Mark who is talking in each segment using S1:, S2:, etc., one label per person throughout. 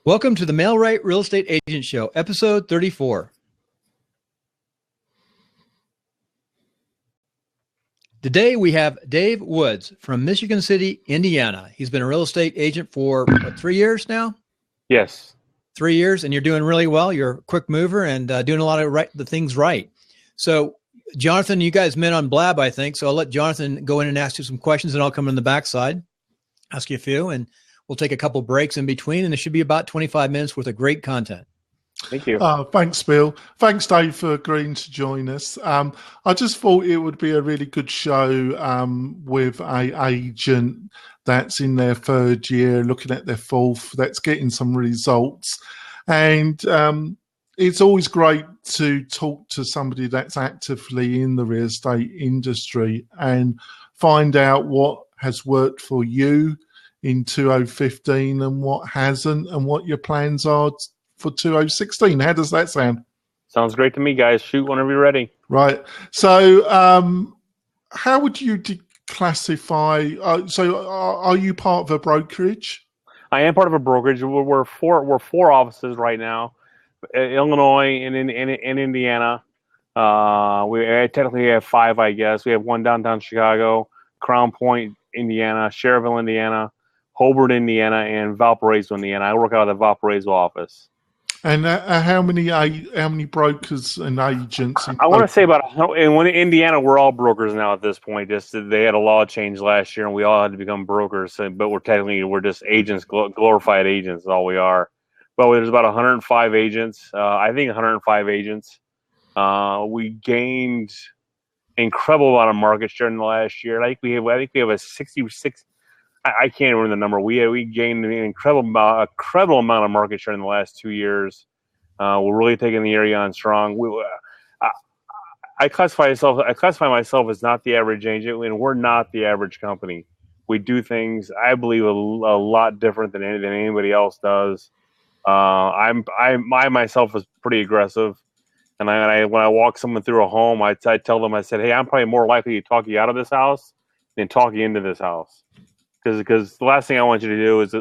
S1: Welcome to the Mail-Right Real Estate Agent Show, episode 34. Today we have Dave Woods from Michigan City, Indiana. He's been a real estate agent for 3 years now?
S2: Yes.
S1: 3 years, and you're doing really well. You're a quick mover and doing a lot of the things right. So, Jonathan, you guys met on Blab, I think. So I'll let Jonathan go in and ask you some questions, and I'll come in the backside, ask you a few, and we'll take a couple breaks in between, and it should be about 25 minutes worth of great content.
S2: Thank you.
S3: Thanks, Bill. Thanks, Dave, for agreeing to join us. I just thought it would be a really good show with a agent that's in their third year, looking at their fourth, that's getting some results. And it's always great to talk to somebody that's actively in the real estate industry and find out what has worked for you in 2015 and what hasn't, and what your plans are for 2016. How does that sound?
S2: Sounds great to me, guys. Shoot whenever you're ready.
S3: Right. So how would you classify, are you part of a brokerage?
S2: I am part of a brokerage. We're four offices right now, Illinois and in Indiana. We technically have five, I guess. We have one downtown Chicago, Crown Point, Indiana, Cherville, Indiana, Hobart, Indiana, and Valparaiso, Indiana. I work out of the Valparaiso office.
S3: And how many brokers and agents?
S2: I want to say about, and when in Indiana, we're all brokers now at this point. Just they had a law change last year, and we all had to become brokers. But we're just agents, glorified agents. Is all we are. But there's about 105 agents. I think 105 agents. We gained incredible amount of market share in the last year. I think we have a 66. I can't remember the number. We gained an incredible amount of market share in the last 2 years. We're really taking the area on strong. I classify myself as not the average agent, and we're not the average company. We do things, I believe, a lot different than anybody else does. I myself is pretty aggressive, and when I walk someone through a home, I tell them, I said, hey, I'm probably more likely to talk you out of this house than talk you into this house. Because the last thing I want you to do is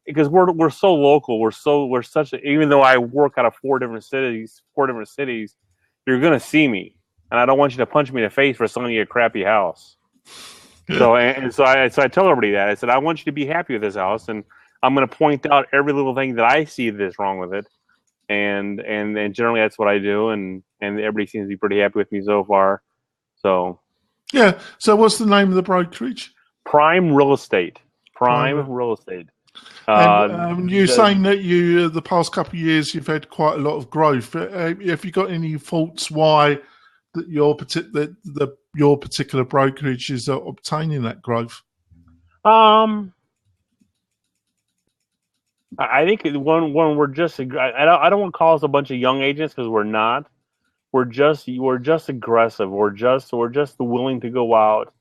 S2: because we're so local, we're such even though I work out of four different cities, you're gonna see me, and I don't want you to punch me in the face for selling you a crappy house. So I tell everybody that I said I want you to be happy with this house, and I'm gonna point out every little thing that I see that's wrong with it, and generally that's what I do, and everybody seems to be pretty happy with me so far. So
S3: yeah. So what's the name of the brokerage?
S2: Prime Real Estate. Real Estate.
S3: You're saying that the past couple of years, you've had quite a lot of growth. Have you got any thoughts why your particular brokerage is obtaining that growth?
S2: I think we're just. I don't want to call us a bunch of young agents because we're not. We're just aggressive. We're just willing to go out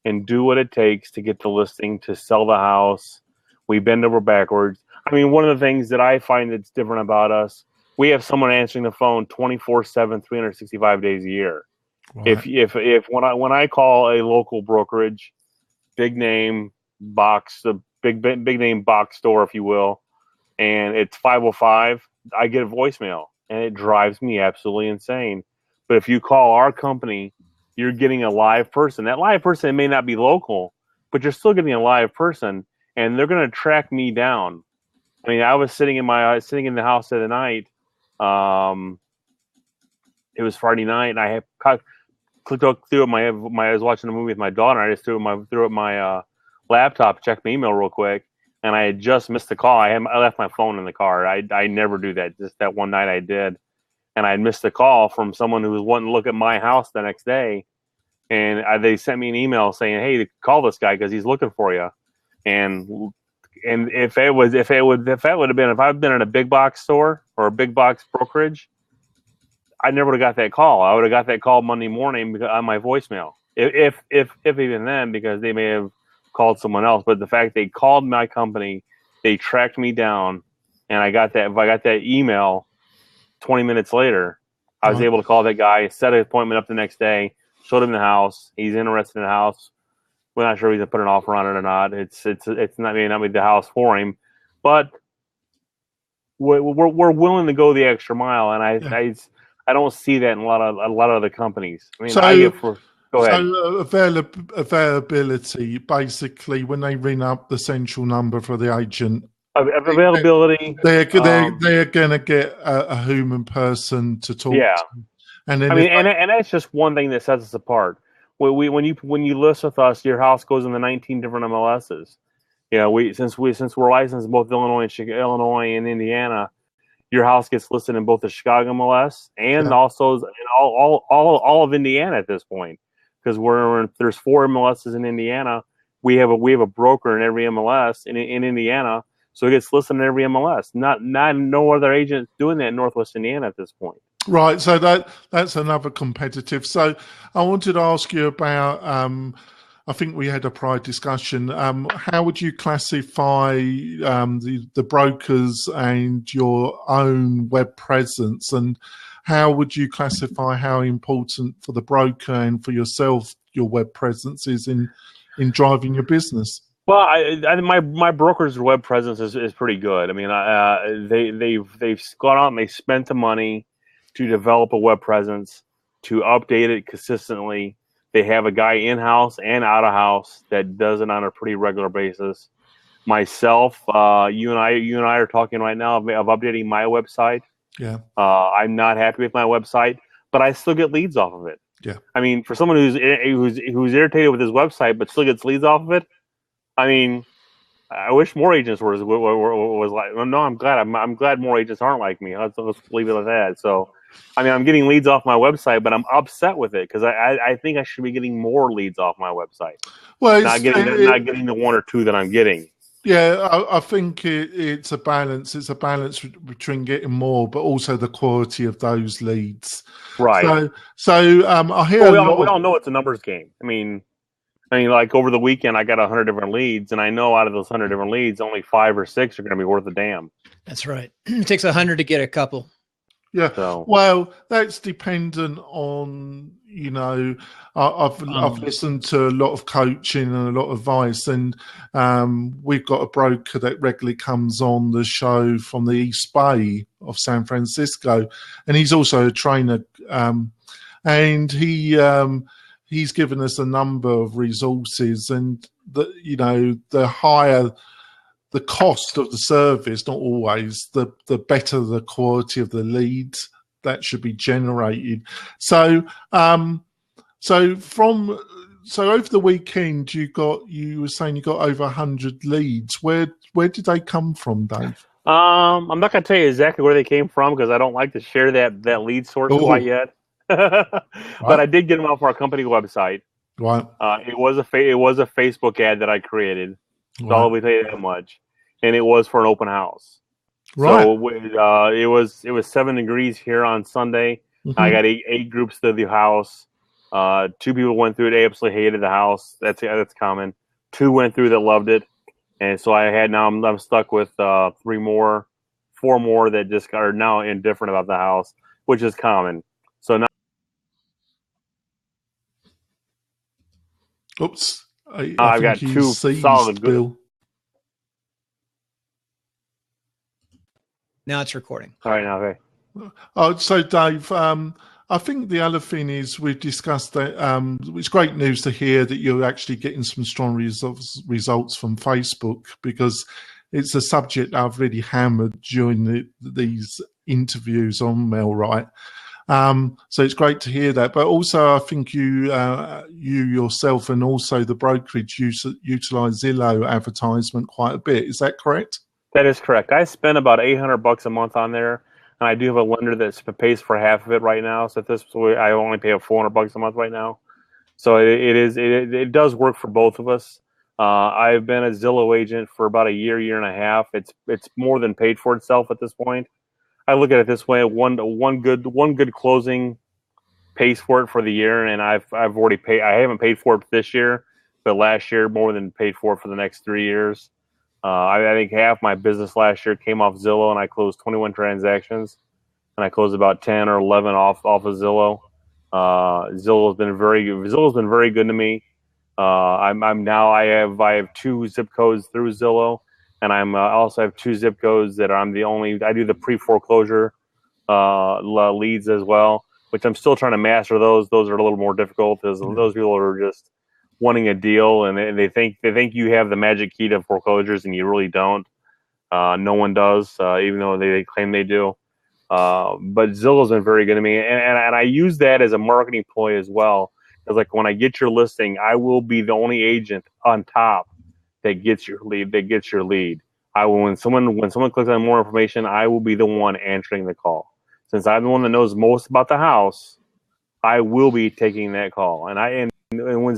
S2: and do what it takes to get the listing, to sell the house. We bend over backwards. I mean, one of the things that I find that's different about us, we have someone answering the phone 24/7, 365 days a year. Right. If when I call a local brokerage, big name box, the big name box store, if you will, and it's 505, I get a voicemail, and it drives me absolutely insane. But if you call our company, you're getting a live person. That live person may not be local, but you're still getting a live person, and they're going to track me down. I mean, I was sitting in the house the other night. It was Friday night, and I clicked through I was watching a movie with my daughter. I just threw up my laptop, checked my email real quick, and I had just missed the call. I left my phone in the car. I never do that. Just that one night I did. And I missed a call from someone who was wanting to look at my house the next day, and they sent me an email saying, "Hey, call this guy because he's looking for you." And if I'd been in a big box store or a big box brokerage, I never would have got that call. I would have got that call Monday morning on my voicemail, if even then, because they may have called someone else. But the fact they called my company, they tracked me down, and I got that email 20 minutes later. I was able to call that guy, set an appointment up the next day, showed him the house. He's interested in the house. We're not sure if he's going to put an offer on it or not. It's not maybe the house for him, but we're willing to go the extra mile, and I don't see that in a lot of other companies. I mean, go ahead.
S3: Availability, basically, when they ring up the central number for the agent,
S2: Availability.
S3: they're going to get a human person to talk to. And then
S2: and that's just one thing that sets us apart. When you list with us, your house goes in the 19 different MLSs. You know, since we're licensed in both Illinois and Indiana, your house gets listed in both the Chicago MLS and also in all of Indiana at this point, because there's 4 MLSs in Indiana. We have a broker in every MLS in Indiana, so it gets listed in every MLS. No other agent doing that in Northwest Indiana at this point.
S3: Right, so that's another competitive. So I wanted to ask you about. I think we had a prior discussion. How would you classify the brokers and your own web presence, and how would you classify how important for the broker and for yourself your web presence is in driving your business?
S2: Well, my broker's web presence is pretty good. I mean, they've gone out and they spent the money to develop a web presence, to update it consistently. They have a guy in-house and out-of-house that does it on a pretty regular basis. Myself, you and I are talking right now of updating my website.
S3: Yeah.
S2: I'm not happy with my website, but I still get leads off of it.
S3: Yeah.
S2: I mean, for someone who's irritated with his website but still gets leads off of it, I mean, I wish more agents was like. No, I'm glad more agents aren't like me. Let's leave it at that. So, I mean, I'm getting leads off my website, but I'm upset with it because I think I should be getting more leads off my website.
S3: Well,
S2: not getting the 1 or 2 that I'm getting.
S3: Yeah, I think it's a balance. It's a balance between getting more, but also the quality of those leads.
S2: Right.
S3: So I hear
S2: we all know it's a numbers game. I mean, like over the weekend, I got 100 different leads, and I know out of those 100 different leads, only 5 or 6 are going to be worth a damn.
S1: That's right. It takes 100 to get a couple.
S3: Yeah.
S2: So.
S3: Well, that's dependent on, I've listened to a lot of coaching and a lot of advice, and we've got a broker that regularly comes on the show from the East Bay of San Francisco, and he's also a trainer, and he's given us a number of resources, and the higher the cost of the service, not always, the better the quality of the leads that should be generated. So over the weekend, you were saying you got over 100 leads. Where did they come from, Dave?
S2: I'm not going to tell you exactly where they came from because I don't like to share that lead source quite yet. But I did get them off our company website.
S3: Right.
S2: It was a Facebook ad that I created. So I'll tell you that much. And it was for an open house.
S3: Right.
S2: So it was 7 degrees here on Sunday. Mm-hmm. I got eight groups to the house. 2 people went through it. They absolutely hated the house. That's common. 2 went through that loved it. And so I'm stuck with 4 more that just are now indifferent about the house, which is common. So now.
S3: Oops.
S2: I've got 2 solid good.
S1: Now it's recording.
S2: All right, now,
S3: okay. So, Dave, I think the other thing is we've discussed that it's great news to hear that you're actually getting some strong results from Facebook, because it's a subject I've really hammered during these interviews on MailRight. So it's great to hear that. But also, I think you yourself and also the brokerage utilize Zillow advertisement quite a bit. Is that correct?
S2: That is correct. I spend about $800 a month on there, and I do have a lender that pays for half of it right now. So at this point, I only pay $400 a month right now. So it does work for both of us. I've been a Zillow agent for about a year and a half. It's more than paid for itself at this point. I look at it this way: one good closing pays for it for the year, and I've already paid. I haven't paid for it this year, but last year more than paid for it for the next 3 years. I think half my business last year came off Zillow, and I closed 21 transactions, and I closed about 10 or 11 off of Zillow. Zillow's been very good to me. I have 2 zip codes through Zillow, and I'm also have 2 zip codes that I'm the only. I do the pre-foreclosure leads as well, which I'm still trying to master. Those are a little more difficult because those people are just wanting a deal, and they think you have the magic key to foreclosures, and you really don't. No one does, even though they claim they do. But Zillow's been very good to me, and I use that as a marketing ploy as well. Because like when I get your listing, I will be the only agent on top that gets your lead. I will when someone clicks on more information, I will be the one answering the call. Since I'm the one that knows most about the house, I will be taking that call. And when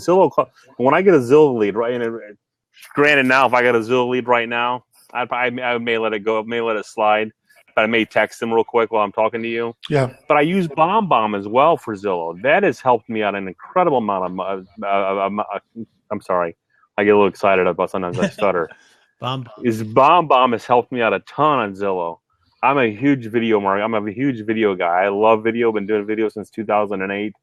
S2: when I get a Zillow lead, right? And granted, now if I got a Zillow lead right now, I may let it go, may let it slide, but I may text them real quick while I'm talking to you.
S3: Yeah.
S2: But I use BombBomb as well for Zillow. That has helped me out an incredible amount of. I'm sorry, I get a little excited about sometimes I stutter. BombBomb has helped me out a ton on Zillow. I'm a huge video marketer. I'm a huge video guy. I love video. Been doing video since 2008.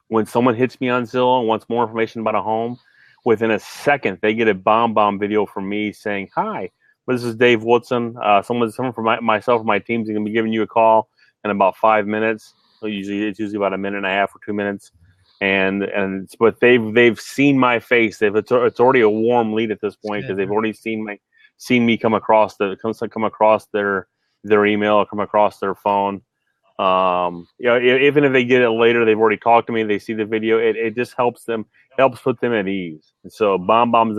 S2: When someone hits me on Zillow and wants more information about a home, within a second they get a BombBomb video from me saying, "Hi, this is Dave Woodson. Someone from myself or my team's going to be giving you a call in about 5 minutes. It's usually about a minute and a half or 2 minutes." But they've seen my face. It's already a warm lead at this point because they've already seen me come across their email or come across their phone. Even if they get it later, they've already talked to me. They see the video. It just helps put them at ease. And so BombBomb's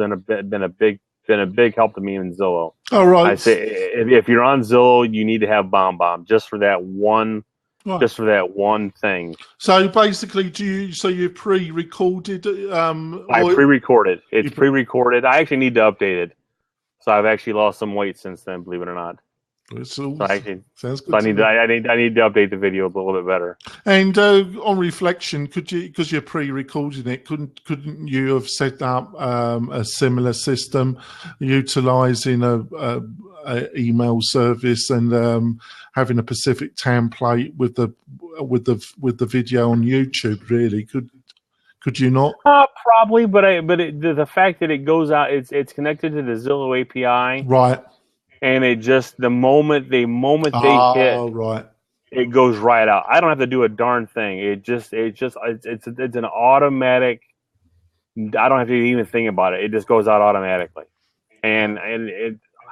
S2: been a big help to me in Zillow.
S3: All right.
S2: I say if you're on Zillow, you need to have BombBomb just for that one. Right. Just for that one thing.
S3: So basically, you pre-recorded?
S2: I pre-recorded. It's pre-recorded. I actually need to update it. So I've actually lost some weight since then, believe it or not.
S3: Sounds good.
S2: So I need to update the video a little bit better.
S3: And on reflection, because you're pre-recording it, couldn't you have set up a similar system, utilizing a email service and having a specific template with the video on YouTube? Really, could you not?
S2: Probably, but the fact that it goes out, it's connected to the Zillow API,
S3: right? And
S2: it just the moment they hit,
S3: right,
S2: it goes right out. I don't have to do a darn thing. It's an automatic. I don't have to even think about it. It just goes out automatically, I'm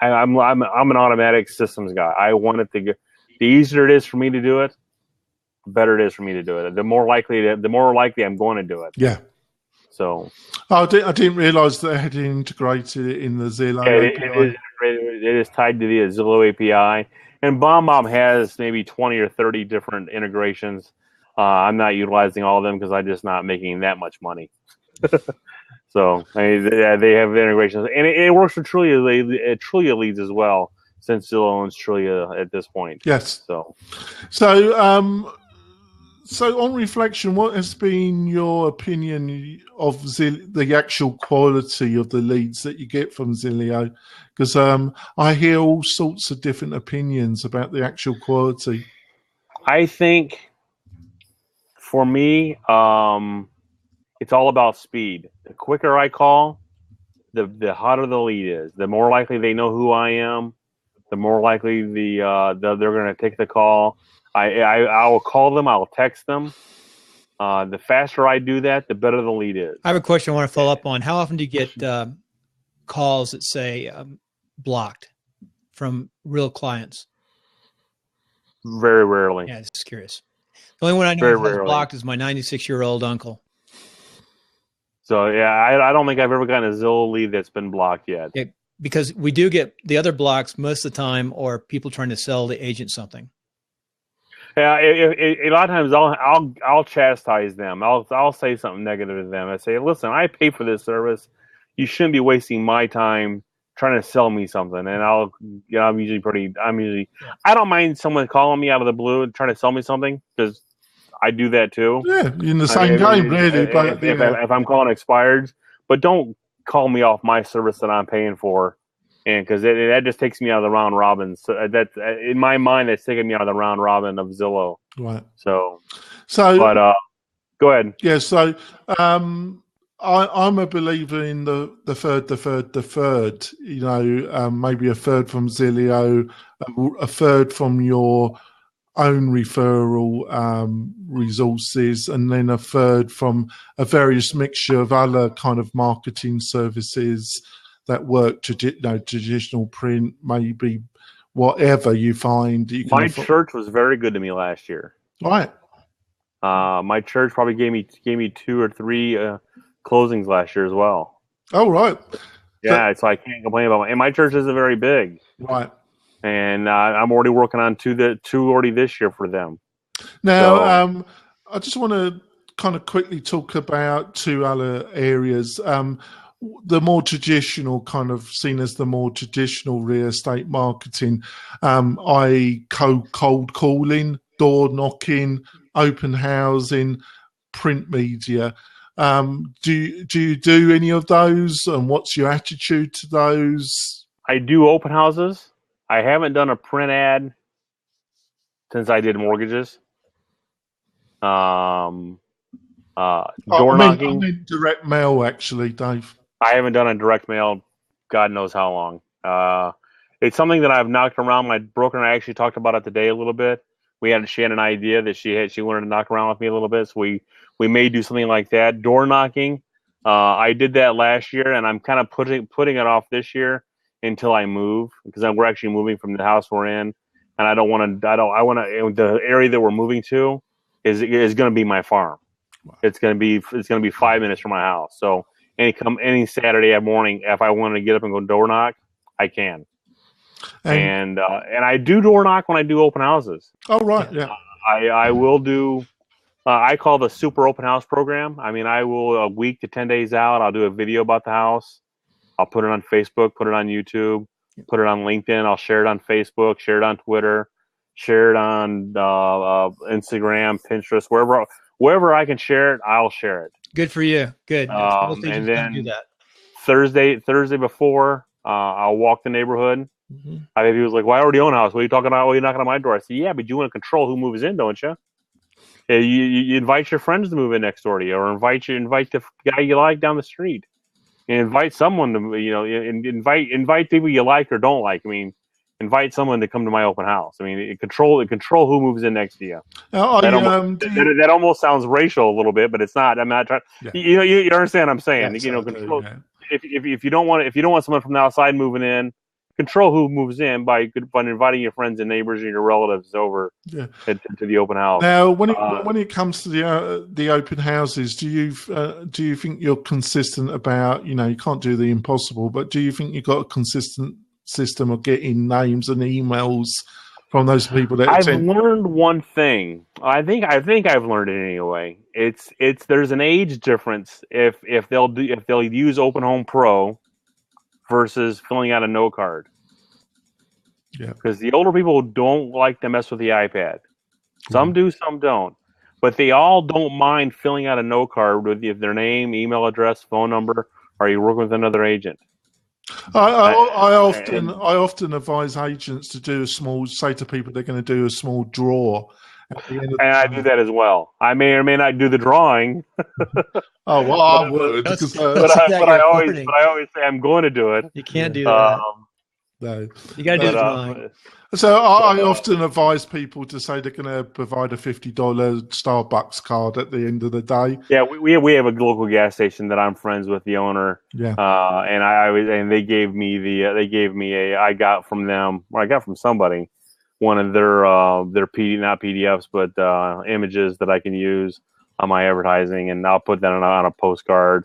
S2: an automatic systems guy. I want it to go. The easier it is for me to do it, the better it is for me to do it. The more likely I'm going to do it.
S3: Yeah.
S2: So
S3: I didn't realize they had integrated it in the Zillow API.
S2: It is tied to the Zillow API, and BombBomb has maybe 20 or 30 different integrations. I'm not utilizing all of them because I'm just not making that much money. So they have integrations, and it works for Trulia leads as well, since Zillow owns Trulia at this point.
S3: Yes.
S2: So
S3: on reflection, what has been your opinion of the actual quality of the leads that you get from Zillow? Because I hear all sorts of different opinions about the actual quality.
S2: I think for me, it's all about speed. The quicker I call, the hotter the lead is. The more likely they know who I am, the more likely they're going to take the call. I will call them. I'll text them. The faster I do that, the better the lead is.
S1: I have a question I want to follow up on. How often do you get calls that say blocked from real clients?
S2: Very rarely.
S1: Yeah, just curious. The only one I know that's blocked is my 96-year-old uncle.
S2: So, yeah, I don't think I've ever gotten a Zillow lead that's been blocked yet.
S1: Yeah, because we do get the other blocks most of the time, or people trying to sell the agent something.
S2: Yeah, a lot of times I'll chastise them. I'll say something negative to them. I say, listen, I pay for this service. You shouldn't be wasting my time trying to sell me something. And I don't mind someone calling me out of the blue and trying to sell me something because I do that too.
S3: Yeah, in the same game, really. But
S2: if I'm calling expireds, but don't call me off my service that I'm paying for. And because that just takes me out of the round robin. So that in my mind, that's taking me out of the round robin of Zillow.
S3: Right.
S2: So, but go ahead.
S3: Yeah. So, I'm a believer in the third. You know, maybe a third from Zillow, a third from your own referral resources, and then a third from a various mixture of other kind of marketing services that work to traditional print, maybe whatever you find you can
S2: My
S3: afford.
S2: church was very good to me last year.
S3: Right.
S2: My church probably gave me 2 or 3 closings last year as well.
S3: Oh, right.
S2: Yeah, so I can't complain about and my church isn't very big.
S3: Right.
S2: And I'm already working on two already this year for them.
S3: Now, I just want to kind of quickly talk about 2 other areas. The more traditional, kind of seen as the more traditional real estate marketing, i.e. cold calling, door knocking, open housing, print media. Do you do any of those, and what's your attitude to those?
S2: I do open houses. I haven't done a print ad since I did mortgages. Door knocking.
S3: I mean direct mail, actually, Dave.
S2: I haven't done a direct mail, God knows how long. It's something that I've knocked around. My broker and I actually talked about it today a little bit. She had an idea that she wanted to knock around with me a little bit, so we may do something like that. Door knocking. I did that last year, and I'm kind of putting it off this year until I move, because we're actually moving from the house we're in, and I want to. The area that we're moving to is going to be my farm.
S3: Wow.
S2: It's going to be 5 minutes from my house. So any Saturday morning, if I want to get up and go door knock, I can. And I do door knock when I do open houses.
S3: Oh, right, yeah.
S2: I will do. I call the super open house program. I mean, I will a week to 10 days out. I'll do a video about the house. I'll put it on Facebook, put it on YouTube, put it on LinkedIn. I'll share it on Facebook, share it on Twitter, share it on Instagram, Pinterest, wherever I can share it, I'll share it.
S1: Good for you. Good. Most
S2: And
S1: agents don't do
S2: then
S1: that.
S2: Thursday before, I'll walk the neighborhood.
S1: Mm-hmm.
S2: I think he was like, "Well, I already own a house. What are you talking about? Well, you're knocking on my door." I said, "Yeah, but you want to control who moves in, don't you? You invite your friends to move in next door to you, or invite the guy you like down the street, and invite someone to invite people you like or don't like. I mean, invite someone to come to my open house. I mean, control who moves in next to you." That almost sounds racial a little bit, but it's not. I'm not trying. Yeah. You understand what I'm saying?
S3: Yes,
S2: Control.
S3: Do, yeah.
S2: If you don't want someone from the outside moving in, control who moves in by inviting your friends and neighbors and your relatives over to the open house.
S3: Now, when it comes to the open houses, do you think you're consistent about, you can't do the impossible, but do you think you've got a consistent system of getting names and emails from those people that
S2: I've learned one thing. I think I've learned it anyway. It's there's an age difference if they'll use Open Home Pro versus filling out a no card.
S3: Yeah.
S2: Because the older people don't like to mess with the iPad. Some do, some don't. But they all don't mind filling out a no card with their name, email address, phone number, or you working with another agent.
S3: I often advise agents to say to people they're going to do a small draw.
S2: And I do that as well. I may or may not do the drawing.
S3: Oh well, I would.
S2: But I always say I'm going to do it.
S1: You can't do that.
S3: No,
S1: you got to do the drawing.
S3: So I often advise people to say they're going to provide a $50 Starbucks card at the end of the day.
S2: Yeah, we have a local gas station that I'm friends with the owner.
S3: Yeah,
S2: and they gave me I got from somebody one of their not PDFs but images that I can use on my advertising, and I'll put that on a postcard,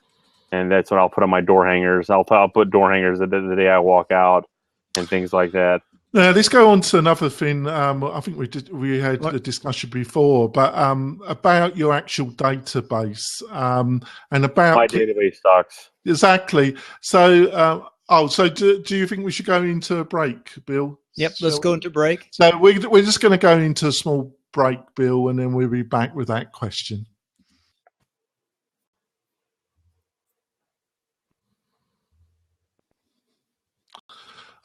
S2: and that's what I'll put on my door hangers. I'll put door hangers the day I walk out and things like that.
S3: Let's go on to another thing. I think we had a discussion before, but about your actual database and about
S2: my database sucks.
S3: Exactly. So, so do you think we should go into a break, Bill?
S1: Yep, let's go into break.
S3: So we're just going to go into a small break, Bill, and then we'll be back with that question.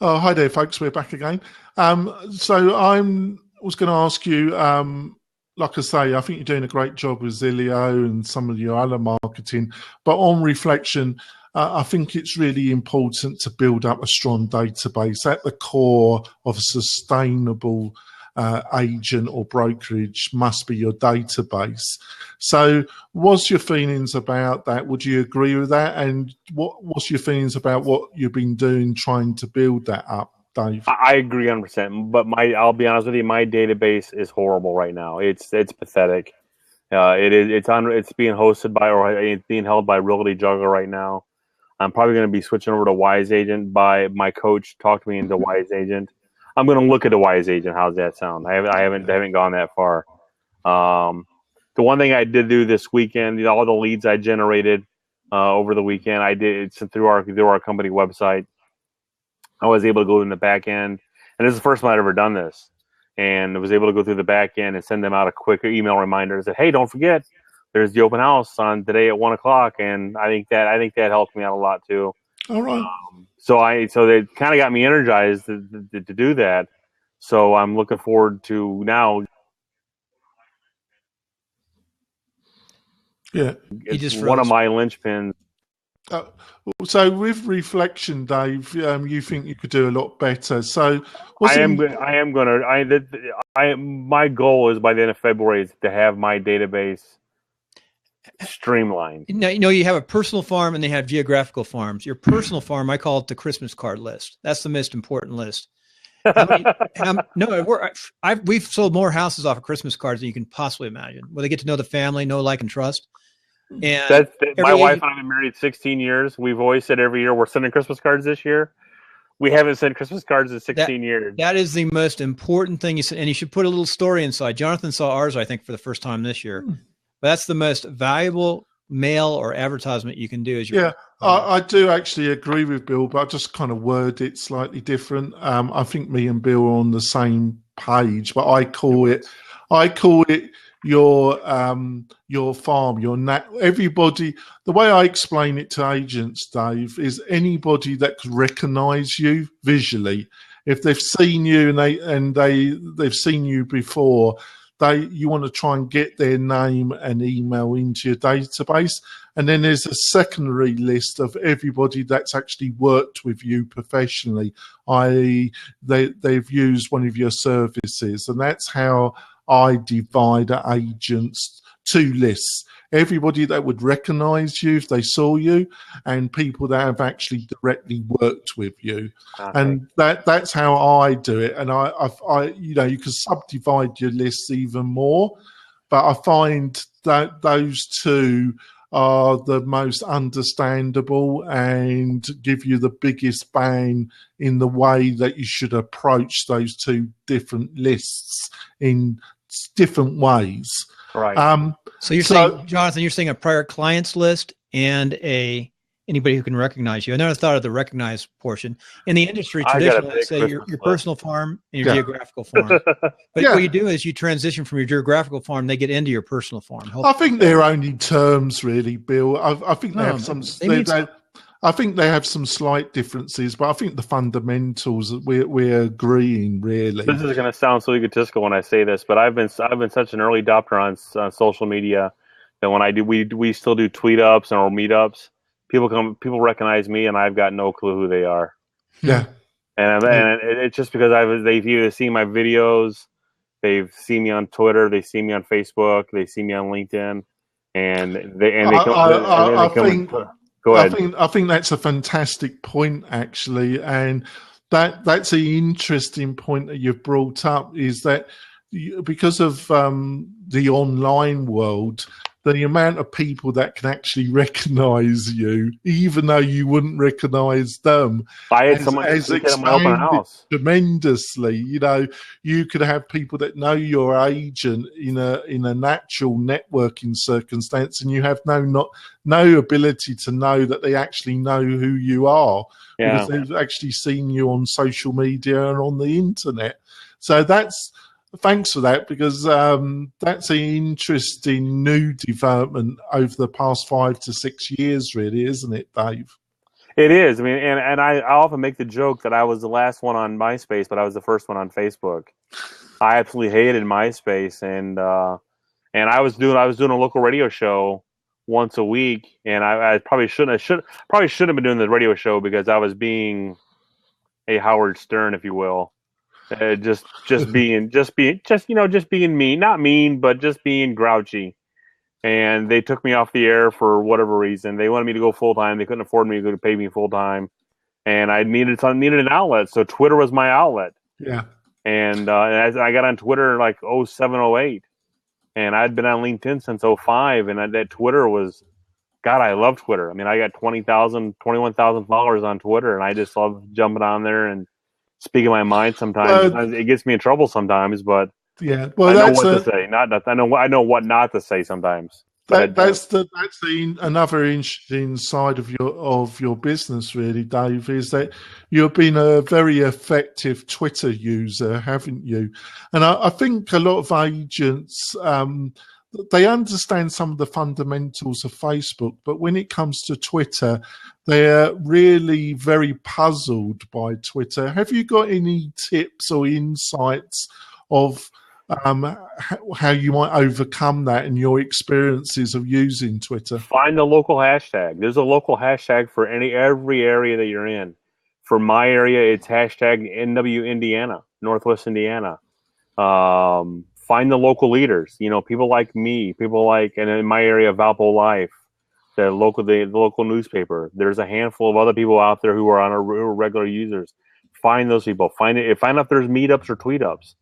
S3: Oh, hi there, folks. We're back again. So I was going to ask you, like I say, I think you're doing a great job with Zilio and some of your other marketing. But on reflection, I think it's really important to build up a strong database at the core of a sustainable agent or brokerage must be your database. So what's your feelings about that? Would you agree with that? And what's your feelings about what you've been doing trying to build that up, Dave?
S2: I agree 100%. But I'll be honest with you, my database is horrible right now. It's pathetic. It's being hosted by, or it's being held by Realty Juggler right now. I'm probably going to be switching over to Wise Agent. By my coach talked me into Wise Agent. I'm going to look at the Wise Agent. How's that sound? I haven't gone that far. The one thing I did do this weekend, all the leads I generated over the weekend, I did through our company website. I was able to go in the back end, and this is the first time I'd ever done this. And I was able to go through the back end and send them out a quick email reminder that, hey, don't forget, there's the open house on today at 1:00. And I think that helped me out a lot too.
S3: All right.
S2: So they kind of got me energized to do that. So I'm looking forward to now.
S3: Yeah.
S2: It's one of my linchpins.
S3: So with reflection, Dave, you think you could do a lot better. So my goal is by the end of February is to have my database streamlined.
S1: Now, you have a personal farm and they have geographical farms. Your personal farm, I call it the Christmas card list. That's the most important list. We've sold more houses off of Christmas cards than you can possibly imagine, where they get to know the family, know, like, and trust. And
S2: my wife and I have been married 16 years. We've always said every year we're sending Christmas cards this year. We haven't sent Christmas cards in 16 years. That
S1: is the most important thing you said, and you should put a little story inside. Jonathan saw ours, I think, for the first time this year. But that's the most valuable mail or advertisement you can do.
S3: I do actually agree with Bill, but I just kind of word it slightly different. I think me and Bill are on the same page, but I call it your farm, everybody. The way I explain it to agents, Dave, is anybody that could recognise you visually. If they've seen you and they've seen you before, you want to try and get their name and email into your database. And then there's a secondary list of everybody that's actually worked with you professionally, i.e. they've used one of your services. And that's how I divide agents two lists. Everybody that would recognize you if they saw you, and people that have actually directly worked with you. Okay. And that's how I do it. And I you can subdivide your lists even more, but I find that those two are the most understandable and give you the biggest bang in the way that you should approach those two different lists in different ways.
S2: Right.
S1: So you're saying, Jonathan, you're saying a prior clients list and anybody who can recognize you. I never thought of the recognized portion. In the industry, traditionally, let's say your personal farm and your geographical farm. But what you do is you transition from your geographical farm, they get into your personal farm.
S3: I think they're only terms, really, Bill. I think they have some. I think they have some slight differences, but I think the fundamentals we're agreeing, really.
S2: This is going to sound so egotistical when I say this, but I've been such an early adopter on social media that when we still do tweet ups or meetups, people recognize me and I've got no clue who they are.
S3: Yeah,
S2: and it's just because they've either seen my videos, they've seen me on Twitter, they see me on Facebook, they see me on LinkedIn, and they come. Go ahead.
S3: I think that's a fantastic point, actually, and that's an interesting point that you've brought up. Is that because of the online world, the amount of people that can actually recognise you, even though you wouldn't recognise them,
S2: has expanded
S3: tremendously. You could have people that know your agent in a natural networking circumstance, and you have no ability to know that they actually know who you are because they've actually seen you on social media and on the internet. So thanks for that, because that's an interesting new development over the past 5 to 6 years, really, isn't it, Dave?
S2: It is. I mean, and I often make the joke that I was the last one on MySpace, but I was the first one on Facebook. I absolutely hated MySpace, and I was doing a local radio show once a week, and I probably shouldn't have been doing the radio show because I was being a Howard Stern, if you will, just being mean, not mean, but just being grouchy. And they took me off the air for whatever reason. They wanted me to go full time. They couldn't afford me to pay me full time, and I needed an outlet. So Twitter was my outlet.
S3: Yeah.
S2: And as I got on Twitter like 07, 08, and I'd been on LinkedIn since 05, and that Twitter was, God, I love Twitter. I mean, I got 21,000 followers on Twitter, and I just love jumping on there and speaking my mind sometimes. It gets me in trouble sometimes, but
S3: yeah, well,
S2: I know what to say. I know what not to say sometimes.
S3: That's another interesting side of your business, really, Dave, is that you've been a very effective Twitter user, haven't you? And I think a lot of agents, they understand some of the fundamentals of Facebook, but when it comes to Twitter, they're really very puzzled by Twitter. Have you got any tips or insights of how you might overcome that in your experiences of using Twitter?
S2: Find a local hashtag. There's a local hashtag for every area that you're in. For my area, it's hashtag NW Indiana, Northwest Indiana. Find the local leaders. People like me, and in my area, Valpo Life, the local newspaper. There's a handful of other people out there who are regular users. Find those people. Find out if there's meetups or tweetups.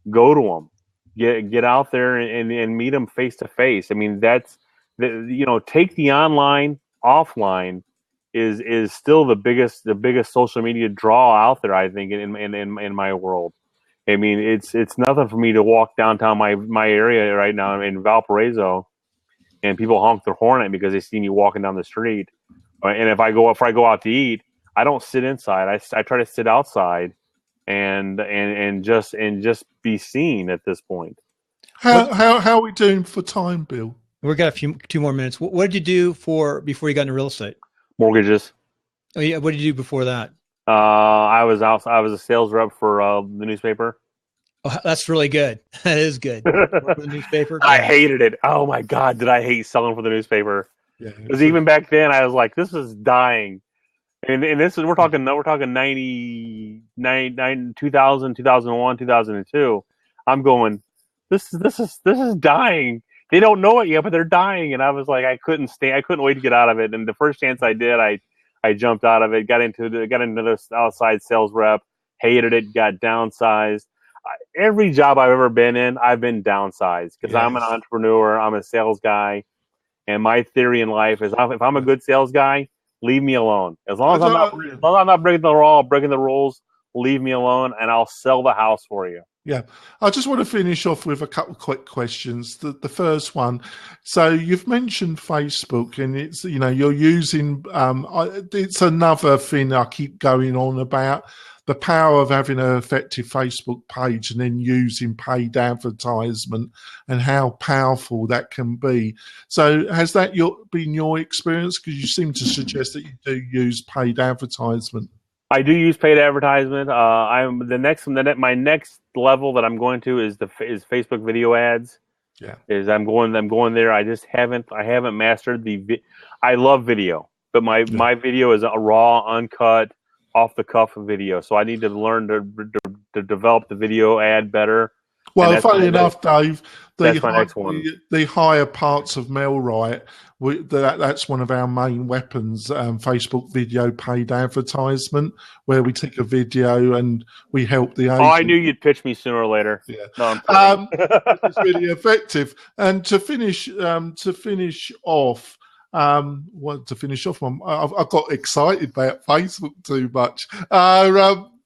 S2: Go to them. Get out there and meet them face to face. I mean, take the online, offline is still the biggest social media draw out there, I think, in my world. I mean, it's nothing for me to walk downtown my area right now in Valparaiso, and people honk their horn at me because they see me walking down the street. And if I go out to eat, I don't sit inside. I try to sit outside and just be seen at this point.
S3: How are we doing for time, Bill?
S1: We've got two more minutes. What did you do before you got into real estate?
S2: Mortgages.
S1: Oh yeah, what did you do before that?
S2: I was a sales rep for the newspaper.
S1: Oh, that's really good. That is good. For the newspaper.
S2: I hated it. Oh my God, did I hate selling for the newspaper? Because even back then, I was like, this is dying. And this is we're talking 99, 2000, 2001, 2002. I'm going, this is dying. They don't know it yet, but they're dying. And I was like, I couldn't wait to get out of it. And the first chance I did, I jumped out of it, got into this outside sales rep, hated it, got downsized. Every job I've ever been in, I've been downsized because I'm an entrepreneur. I'm a sales guy. And my theory in life is if I'm a good sales guy, leave me alone. As long as I'm not breaking the rules, leave me alone, and I'll sell the house for you.
S3: Yeah. I just want to finish off with a couple of quick questions. The first one, so you've mentioned Facebook, and it's, you're using, it's another thing I keep going on about, the power of having an effective Facebook page and then using paid advertisement and how powerful that can be. So has that been your experience? Because you seem to suggest that you do use paid advertisement.
S2: I do use paid advertisement. My next level that I'm going to is Facebook video ads.
S3: Yeah.
S2: I'm going there. I haven't mastered I love video, but my video is a raw, uncut, off the cuff video. So I need to learn to develop the video ad better.
S3: Well, funny enough, Dave,
S2: that's my next one.
S3: The higher parts of Melwright, that's one of our main weapons, Facebook video paid advertisement, where we take a video and we help the agent.
S2: Oh, I knew you'd pitch me sooner or later.
S3: Yeah.
S2: No,
S3: it's really effective. And to finish off, I got excited about Facebook too much.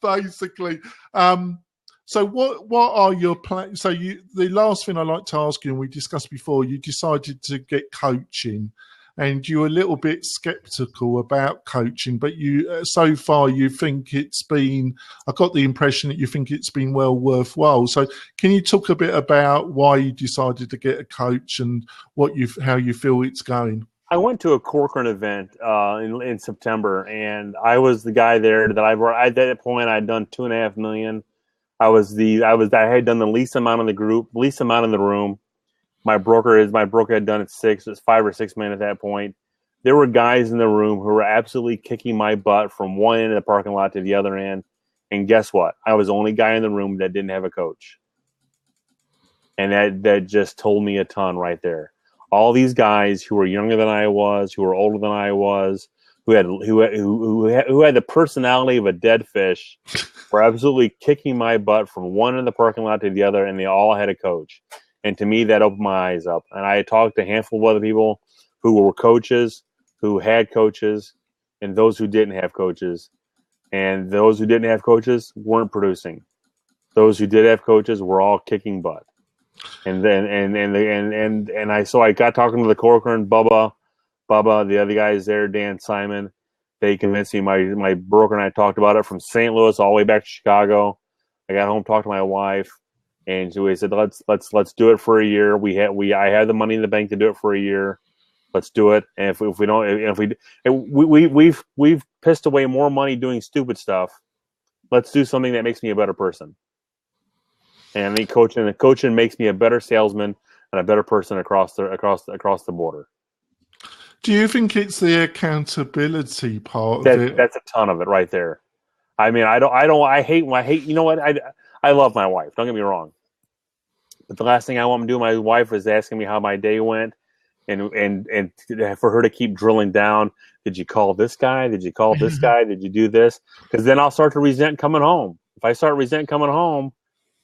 S3: Basically, so what are your plans? So the last thing I like to ask you, and we discussed before, you decided to get coaching, and you were a little bit skeptical about coaching, but so far you think it's been. I got the impression that you think it's been well worthwhile. So can you talk a bit about why you decided to get a coach and how you feel it's going?
S2: I went to a Corcoran event in September, and I was the guy there that at that point I'd done $2.5 million. I had done the least amount in the group, least amount in the room. My broker had done it 5 or 6 men at that point. There were guys in the room who were absolutely kicking my butt from one end of the parking lot to the other end. And guess what? I was the only guy in the room that didn't have a coach. And that just told me a ton right there. All these guys who were younger than I was, who were older than I was, who had the personality of a dead fish, were absolutely kicking my butt from one end of the parking lot to the other, and they all had a coach. And to me, that opened my eyes up. And I talked to a handful of other people who were coaches, who had coaches, and those who didn't have coaches. And those who didn't have coaches weren't producing. Those who did have coaches were all kicking butt. And then I got talking to the Corcoran, Bubba, the other guys there, Dan, Simon. They convinced me. My broker and I talked about it from St. Louis all the way back to Chicago. I got home, talked to my wife, and we said, let's do it for a year. I had the money in the bank to do it for a year. Let's do it. And we've pissed away more money doing stupid stuff. Let's do something that makes me a better person. And the coaching makes me a better salesman and a better person across the border.
S3: Do you think it's the accountability part of it?
S2: That's a ton of it right there. I mean, I hate. You know what? I love my wife. Don't get me wrong. But the last thing I want to do with my wife is asking me how my day went, and for her to keep drilling down. Did you call this guy? Did you call this guy? Did you do this? Because then I'll start to resent coming home. If I start resent coming home,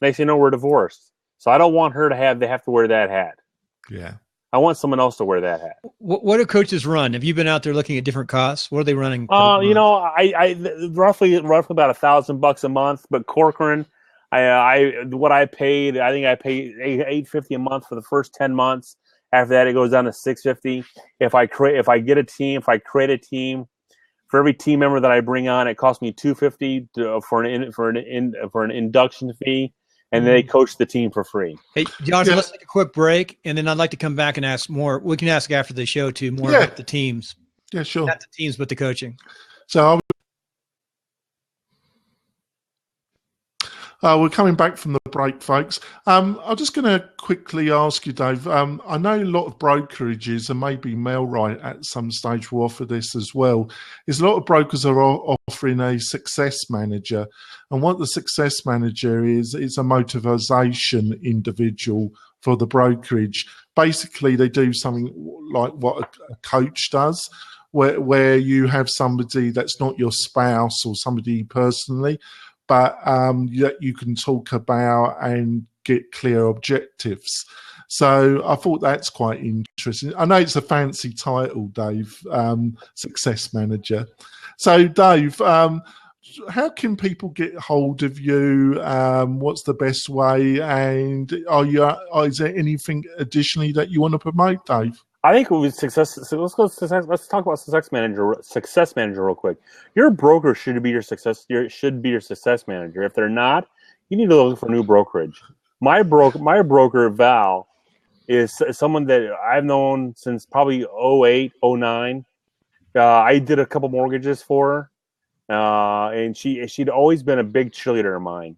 S2: next thing you know, we're divorced. So I don't want her to have to wear that hat.
S3: Yeah.
S2: I want someone else to wear that hat.
S1: What do coaches run? Have you been out there looking at different costs? What are they running?
S2: I roughly about $1,000 a month. But Corcoran, what I paid, I think I paid $850 a month for the first 10 months. After that, it goes down to $650. If I create a team, for every team member that I bring on, it costs me $250 for an induction fee. And they coach the team for free.
S1: Hey, Jonathan, let's take a quick break, and then I'd like to come back and ask more. We can ask after the show, too, more about the teams.
S3: Yeah, sure.
S1: Not the teams, but the coaching.
S3: So we're coming back from the break, folks. I'm just going to quickly ask you, Dave. I know a lot of brokerages, and maybe Melrite at some stage will offer this as well, is a lot of brokers are offering a success manager. And what the success manager is a motivation individual for the brokerage. Basically, they do something like what a coach does, where you have somebody that's not your spouse or somebody personally, but that you can talk about and get clear objectives. So I thought that's quite interesting. I know it's a fancy title, Dave, Success Manager. So, Dave, how can people get hold of you? What's the best way? And is there anything additionally that you want to promote, Dave?
S2: I think with success. So let's talk about success manager. Success manager, real quick. Your broker should be your success manager. If they're not, you need to look for a new brokerage. My broker Val is someone that I've known since probably 2008, 2009. I did a couple mortgages for her, and she'd always been a big cheerleader of mine.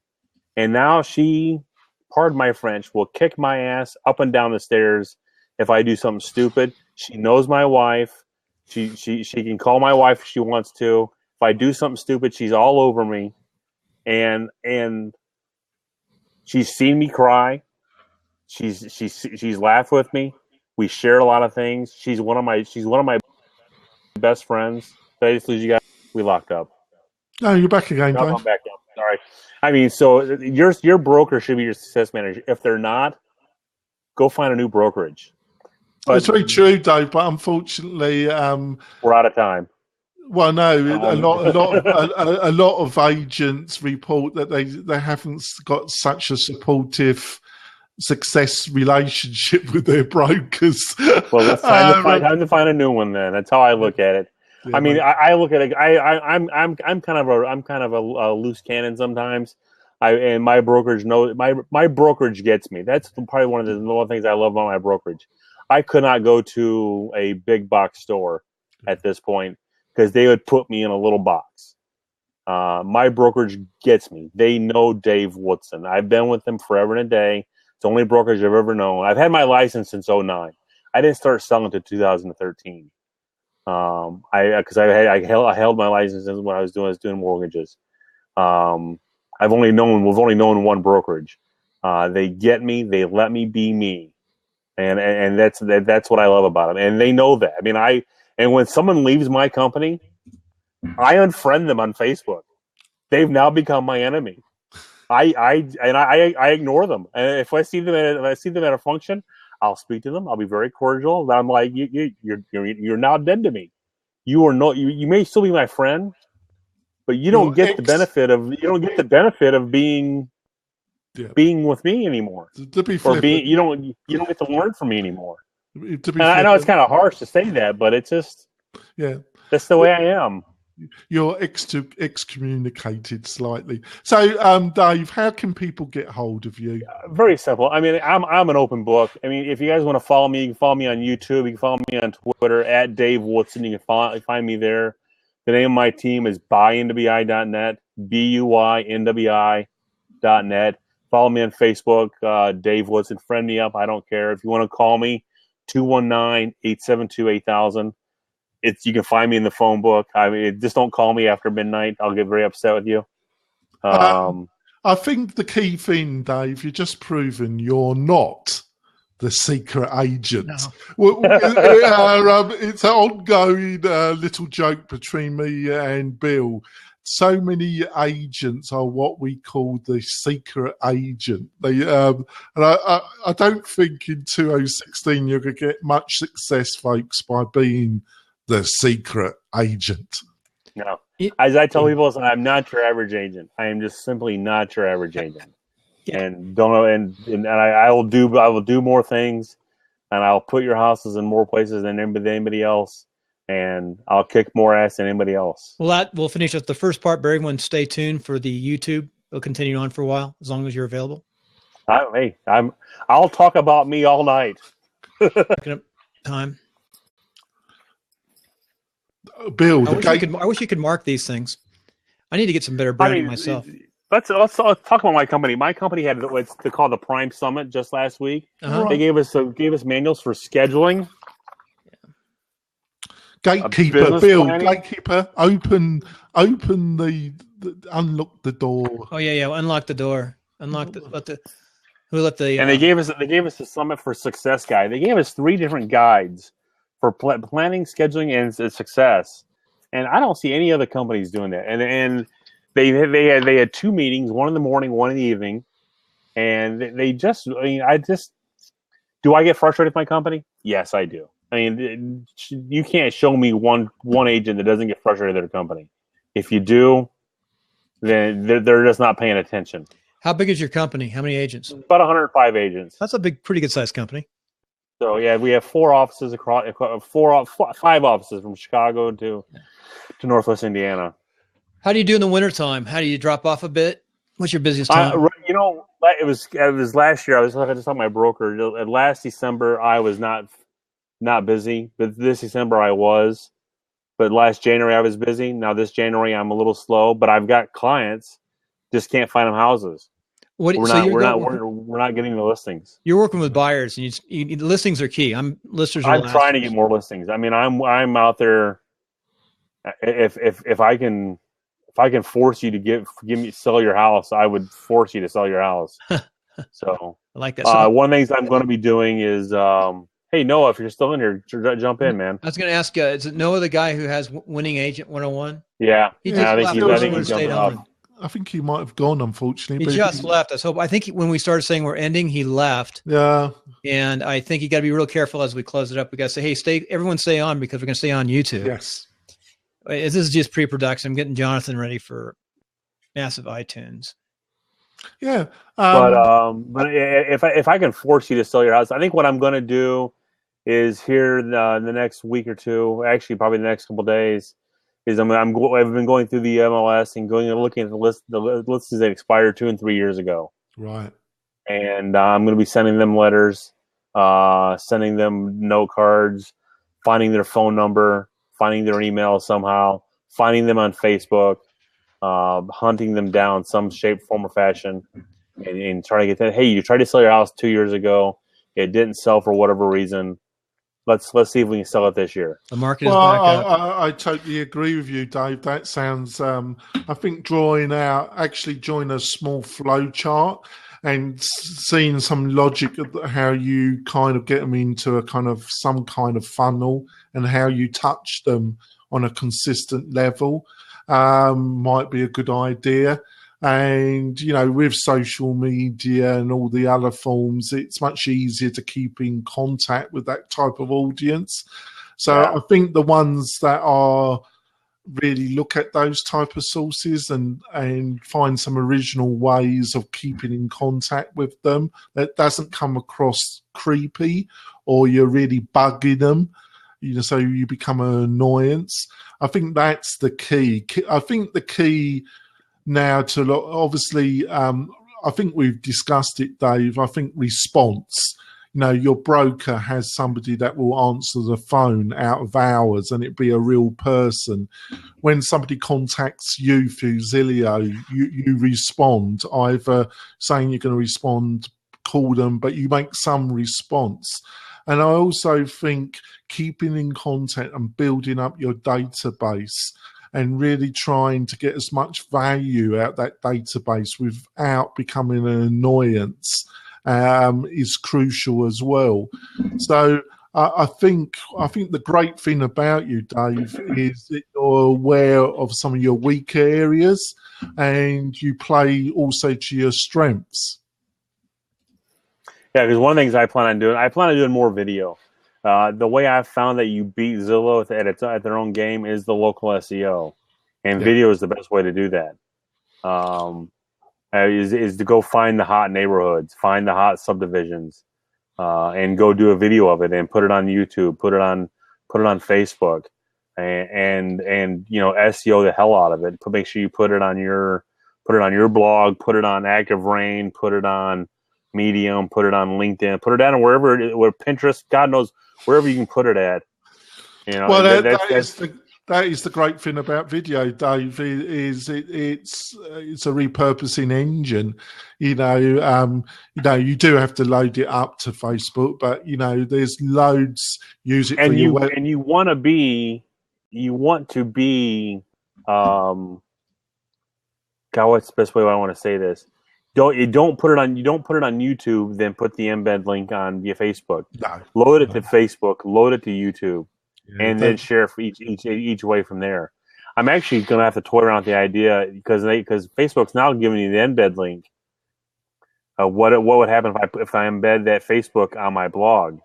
S2: And now she, pardon my French, will kick my ass up and down the stairs if I do something stupid. She knows my wife. She can call my wife if she wants to. If I do something stupid, she's all over me. And she's seen me cry. She's laughed with me. We share a lot of things. She's one of my best friends. Did I just lose you guys? We locked up.
S3: No, you're back again, Dave.
S2: I'm back up. Sorry. I mean, so your broker should be your success manager. If they're not, go find a new brokerage.
S3: But it's very true, Dave. But unfortunately,
S2: we're out of time.
S3: Well, no, a lot of agents report that they haven't got such a supportive success relationship with their brokers.
S2: Well, it's time to find a new one. Then that's how I look at it. Yeah, I mean, I look at it. I'm kind of a loose cannon sometimes. And my brokerage knows my brokerage gets me. That's probably one of the things I love about my brokerage. I could not go to a big box store at this point because they would put me in a little box. My brokerage gets me. They know Dave Woodson. I've been with them forever and a day. It's the only brokerage I've ever known. I've had my license since '09. I didn't start selling until 2013. I held my license when I was doing mortgages. We've only known one brokerage. They get me. They let me be me, and that's what I love about them. And they know that. I mean, and when someone leaves my company, I unfriend them on Facebook. They've now become my enemy. I ignore them. And if I see them at a function, I'll speak to them. I'll be very cordial. I'm like, you're now dead to me. You are not. You may still be my friend, but you don't get the benefit of being with me anymore.
S3: To be flippant,
S2: you don't get to learn from me anymore.
S3: I
S2: know it's kind of harsh to say that, but it's just that's the way I am.
S3: You're excommunicated slightly. So, Dave, how can people get hold of you?
S2: Very simple. I mean, I'm an open book. I mean, if you guys want to follow me, you can follow me on YouTube. You can follow me on Twitter at Dave Woodson. You can find me there. The name of my team is buynwi.net, buynwi.net. Follow me on Facebook, Dave Woodson. Friend me up. I don't care. If you want to call me, 219-872-8000. You can find me in the phone book. I mean, just don't call me after midnight. I'll get very upset with you.
S3: I think the key thing, Dave, you've just proven you're not the secret agent. No. It's an ongoing little joke between me and Bill. So many agents are what we call the secret agent. They and I don't think in 2016 you're going to get much success, folks, by being the secret agent.
S2: No. As I tell people, I'm not your average agent. I am just simply not your average agent. Yeah. And I will do more things, and I'll put your houses in more places than anybody else, and I'll kick more ass than anybody else.
S1: Well, we'll finish up the first part, but everyone stay tuned for the YouTube. It'll continue on for a while, as long as you're available.
S2: I'll talk about me all night.
S1: Time.
S3: Bill,
S1: I wish you could mark these things. I need to get some better branding myself.
S2: Let's talk about my company. My company had what's called the Prime Summit just last week. Uh-huh. They gave us manuals for scheduling.
S3: Gatekeeper, Bill. Planning. Gatekeeper, open the unlock the door.
S1: Oh yeah, unlock the door. Unlock the
S2: And they gave us the Summit for Success guide. They gave us 3 different guides for planning, scheduling, and success. And I don't see any other companies doing that. And they had 2 meetings, one in the morning, one in the evening. And do I get frustrated with my company? Yes, I do. I mean, you can't show me one agent that doesn't get frustrated with their company. If you do, then they're just not paying attention.
S1: How big is your company? How many agents?
S2: About 105 agents.
S1: That's a pretty good sized company.
S2: So yeah, we have 4 offices across 5 offices from Chicago to Northwest Indiana.
S1: How do you do in the wintertime? How do you drop off a bit? What's your busiest time?
S2: It was last year. I was just talking to my broker. Last December, I was not busy, but this December I was. But last January I was busy. Now this January I'm a little slow, but I've got clients. Just can't find them houses. We're not getting the listings.
S1: You're working with buyers, and the listings are key. I'm
S2: trying to get more listings. I mean, I'm out there. If I can force you to sell your house, I would force you to sell your house. So
S1: I like that.
S2: One of the things I'm going to be doing is, hey Noah, if you're still in here, jump in, man.
S1: I was going to ask, is it Noah the guy who has Winning Agent 101?
S2: Yeah,
S3: I think he jumped. I think he might have gone, unfortunately.
S1: He just left. I think when we started saying we're ending, he left.
S3: Yeah.
S1: And I think you got to be real careful as we close it up. We got to say, hey, everyone stay on, because we're going to stay on YouTube.
S3: Yes.
S1: This is just pre-production. I'm getting Jonathan ready for massive iTunes.
S3: Yeah.
S2: But if I can force you to sell your house, I think what I'm going to do is here in the next week or two, actually probably the next couple of days, is I've been going through the MLS and looking at the lists that expired 2 and 3 years ago.
S3: Right.
S2: And I'm going to be sending them letters, sending them note cards, finding their phone number, finding their email somehow, finding them on Facebook, hunting them down some shape, form, or fashion, and trying to get that. Hey, you tried to sell your house 2 years ago. It didn't sell for whatever reason. Let's see if we can sell it this year.
S1: The market
S3: Well,
S1: is back up.
S3: I totally agree with you, Dave. That sounds. I think actually drawing a small flow chart and seeing some logic of how you kind of get them into a kind of some kind of funnel and how you touch them on a consistent level might be a good idea. And, with social media and all the other forms, it's much easier to keep in contact with that type of audience. So
S2: Yeah.
S3: I think the ones that are really look at those type of sources and find some original ways of keeping in contact with them that doesn't come across creepy or you're really bugging them, so you become an annoyance. I think that's the key. I think the key now to obviously, I think we've discussed it, Dave. I think response. Your broker has somebody that will answer the phone out of hours and it be a real person. When somebody contacts you through Zillow, you respond, either saying you're going to respond, call them, but you make some response. And I also think keeping in contact and building up your database and really trying to get as much value out that database without becoming an annoyance is crucial as well. So I think the great thing about you, Dave, is that you're aware of some of your weaker areas and you play also to your strengths.
S2: Yeah, because one of the things I plan on doing more video. The way I've found that you beat Zillow at their own game is the local SEO, and video is the best way to do that. Is to go find the hot neighborhoods, find the hot subdivisions, and go do a video of it and put it on YouTube, put it on Facebook, and SEO the hell out of it. Make sure you put it on your blog, put it on Active Rain, put it on Medium, put it on LinkedIn, put it on where Pinterest, God knows wherever you can put it at.
S3: Well, that is the great thing about video, Dave. Is it's a repurposing engine. You do have to load it up to Facebook, but there's loads use it for your web.
S2: And you want to be, God, what's the best way I want to say this? You don't put it on YouTube, then put the embed link on your Facebook.
S3: No,
S2: load it to Facebook, load it to YouTube, and then share for each way from there. I'm actually going to have to toy around with the idea because Facebook's now giving you the embed link. What would happen if I embed that Facebook on my blog?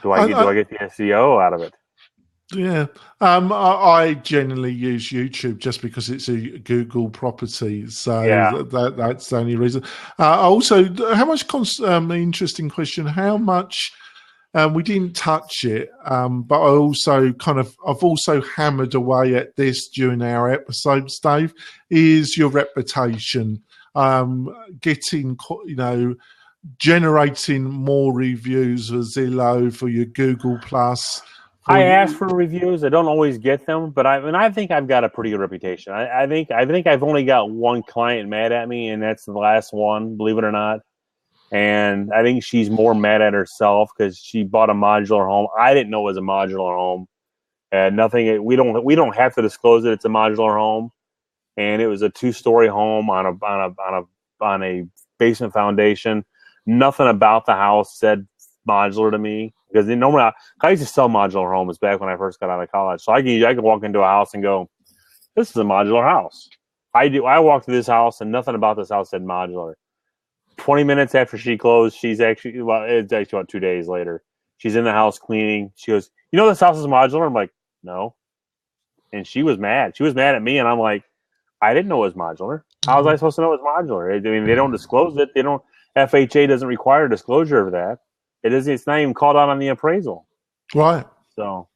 S2: Do I get the SEO out of it?
S3: Yeah, I generally use YouTube just because it's a Google property, so that's the only reason. Also, how much? Interesting question. How much? We didn't touch it, but I've also hammered away at this during our episodes, Dave. Is your reputation getting generating more reviews for Zillow, for your Google Plus?
S2: I ask for reviews. I don't always get them, but I think I've got a pretty good reputation. I think I've only got one client mad at me, and that's the last one, believe it or not. And I think she's more mad at herself because she bought a modular home. I didn't know it was a modular home. Nothing. We don't have to disclose that it's a modular home, and it was a 2-story home on a basement foundation. Nothing about the house said modular to me. Because normally I used to sell modular homes back when I first got out of college. So I could walk into a house and go, this is a modular house. I walked to this house and nothing about this house said modular. 20 minutes after she closed, it's actually about 2 days later. She's in the house cleaning. She goes, this house is modular? I'm like, no. And she was mad. She was mad at me, and I'm like, I didn't know it was modular. How was I supposed to know it was modular? I mean, they don't disclose it. FHA doesn't require disclosure of that. It's not even called out on the appraisal.
S3: Right.
S2: So,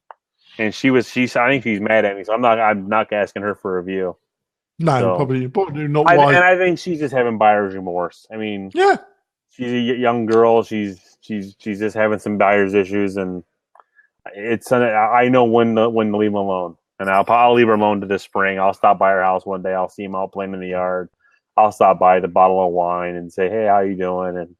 S2: and I think she's mad at me. So I'm not asking her for a review.
S3: No,
S2: so,
S3: probably not. And
S2: I think she's just having buyer's remorse. I mean,
S3: yeah,
S2: she's a young girl. She's just having some buyer's issues, and I know when to leave them alone. And I'll leave her alone to this spring. I'll stop by her house one day. I'll see him out playing in the yard. I'll stop by the bottle of wine and say, "Hey, how you doing?" And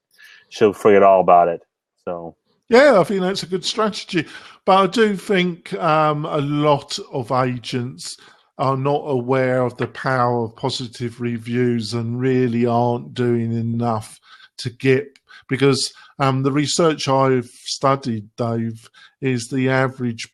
S2: she'll forget all about it. So
S3: Yeah, I think that's a good strategy. But I do think a lot of agents are not aware of the power of positive reviews and really aren't doing enough to get, because the research I've studied, Dave, is the average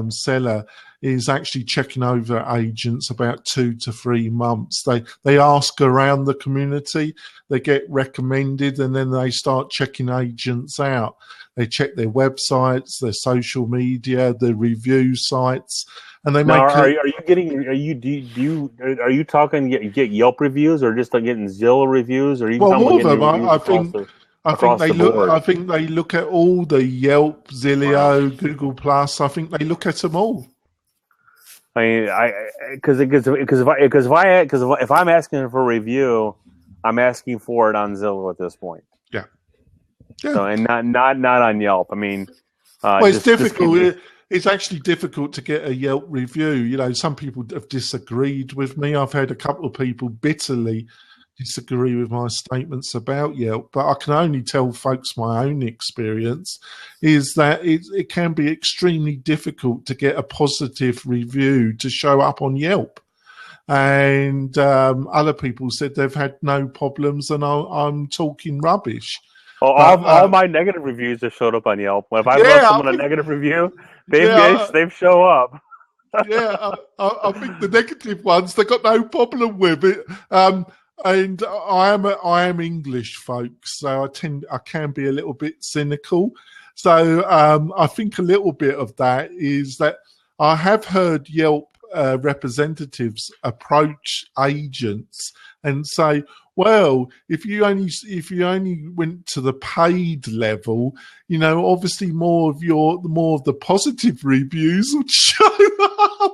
S3: seller is actually checking over agents about 2 to 3 months. They ask around the community, they get recommended, and then they start checking agents out. They check their websites, their social media, their review sites, and they
S2: now,
S3: make.
S2: are you getting? Are you talking get Yelp reviews or just like getting Zillow reviews, or are you
S3: Well,
S2: talking
S3: more
S2: about
S3: of
S2: getting
S3: them.
S2: reviews across
S3: They
S2: the
S3: look.
S2: board?
S3: I think they look at all the Yelp,
S2: Wow.
S3: Zillow, Google Plus. I think they look at them all.
S2: I mean, because if I'm asking for a review, I'm asking for it on Zillow at this point.
S3: Yeah, yeah.
S2: So and not on Yelp. I mean,
S3: Well, it's difficult. It's actually difficult to get a Yelp review. You know, some people have disagreed with me. I've had a couple of people bitterly disagree with my statements about Yelp, but I can only tell folks my own experience is that it can be extremely difficult to get a positive review to show up on Yelp. And other people said they've had no problems, and I'm talking rubbish.
S2: Well,
S3: But
S2: all my negative reviews have showed up on Yelp. If I've
S3: yeah,
S2: left someone a negative review,
S3: yeah,
S2: they've show up.
S3: yeah, I think the negative ones they got no problem with it. And I am English, folks, so I can be a little bit cynical. So I think a little bit of that is that I have heard Yelp representatives approach agents and say, well, if you only went to the paid level, you know, obviously more of the positive reviews would show up.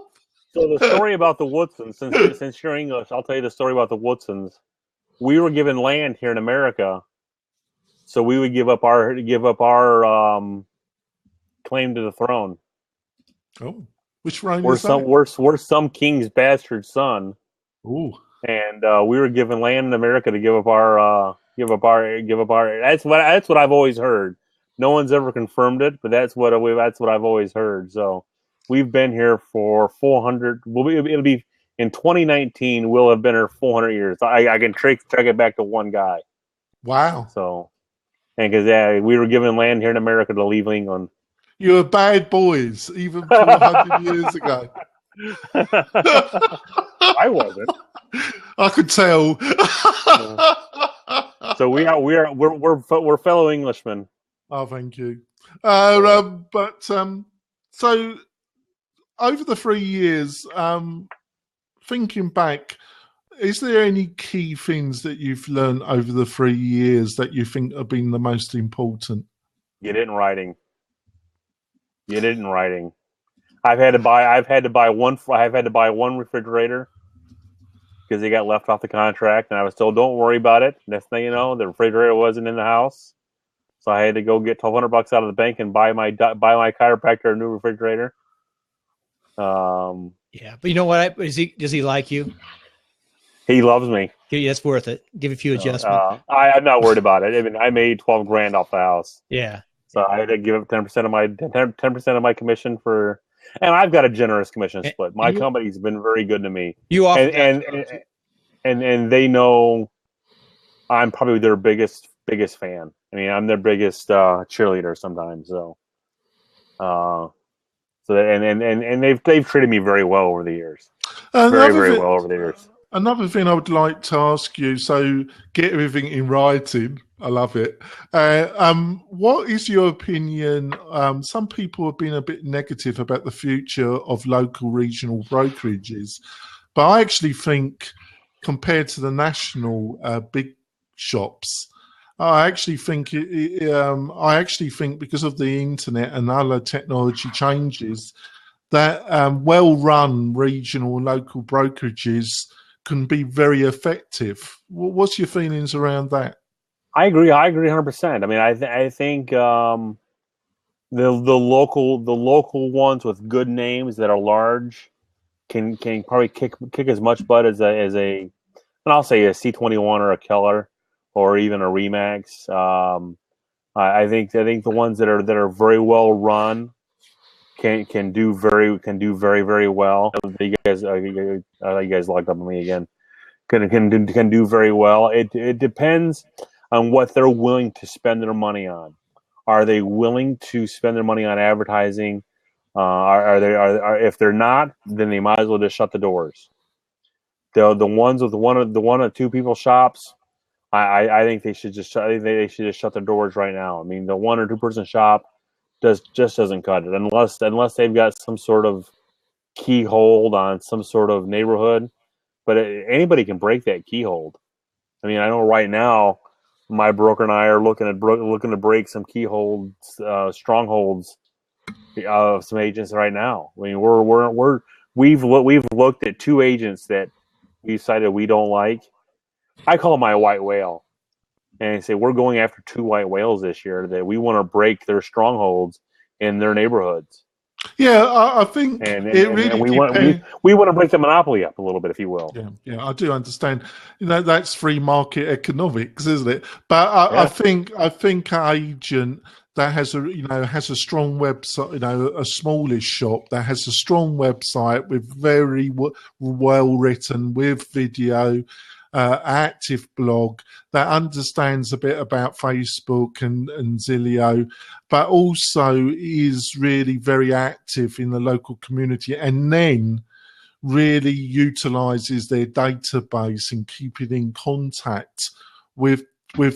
S2: So the story about the Woodsons, since you're English, I'll tell you the story about the Woodsons. We were given land here in America, so we would give up our claim to the throne.
S3: Oh, which reign
S2: We're
S3: is that?
S2: we're some king's bastard son.
S3: Ooh.
S2: And we were given land in America to give up our. That's what I've always heard. No one's ever confirmed it, but that's what I've always heard. So we've been here for 400. It'll be in 2019. We'll have been here 400 years. I can track it back to one guy.
S3: Wow.
S2: So, and because we were given land here in America to leave England.
S3: You were bad boys, even 400 years ago.
S2: I wasn't.
S3: I could tell.
S2: So we're fellow Englishmen.
S3: Oh, thank you. So over the 3 years, thinking back, is there any key things that you've learned over the 3 years that you think have been the most important?
S2: Get it in writing. I've had to buy one refrigerator because they got left off the contract, and I was told, "Don't worry about it." Next thing you know, the refrigerator wasn't in the house, so I had to go get $1,200 out of the bank and buy my chiropractor a new refrigerator.
S1: Yeah, but you know what? Does he like you?
S2: He loves me.
S1: That's worth it. Give a few adjustments.
S2: I'm not worried about it. I mean, I made $12,000 off the house.
S1: Yeah.
S2: So I had to give up 10% of my commission for, and I've got a generous commission split. My company's been very good to me.
S1: You offer
S2: and they know I'm probably their biggest fan. I mean, I'm their biggest cheerleader sometimes. So, and they've treated me very well over the years. Very well over the years.
S3: Another thing I would like to ask you, so get everything in writing. I love it. What is your opinion? Some people have been a bit negative about the future of local regional brokerages, but I actually think compared to the national big shops, I actually think because of the internet and other technology changes, that well-run regional and local brokerages can be very effective. What's your feelings around that?
S2: I agree 100%. I mean, I think the local ones with good names that are large can probably kick as much butt as a and I'll say a C21 or a Keller or even a Remax. I think the ones that are very well run can do very very well. You guys you guys logged up on me again. Can do very well. It depends on what they're willing to spend their money on. Are they willing to spend their money on advertising? If they're not, then they might as well just shut the doors. The ones with the one or two people shops, I think they should just shut their doors right now. I mean, the 1 or 2 person shop just doesn't cut it unless they've got some sort of key hold on some sort of neighborhood. But anybody can break that key hold. I mean, I know right now my broker and I are looking to break some key holds, strongholds of some agents right now. I mean, we've looked at 2 agents that we decided we don't like. I call them my white whale, and I say we're going after 2 white whales this year that we want to break their strongholds in their neighborhoods.
S3: Yeah, I think it really depends.
S2: We want to break the monopoly up a little bit, if you will.
S3: Yeah, I do understand. That's free market economics, isn't it? But I think an agent that has a strong website, a smallish shop that has a strong website with very well written, with video, active blog, that understands a bit about Facebook and Zillow, but also is really very active in the local community, and then really utilizes their database and keeping in contact with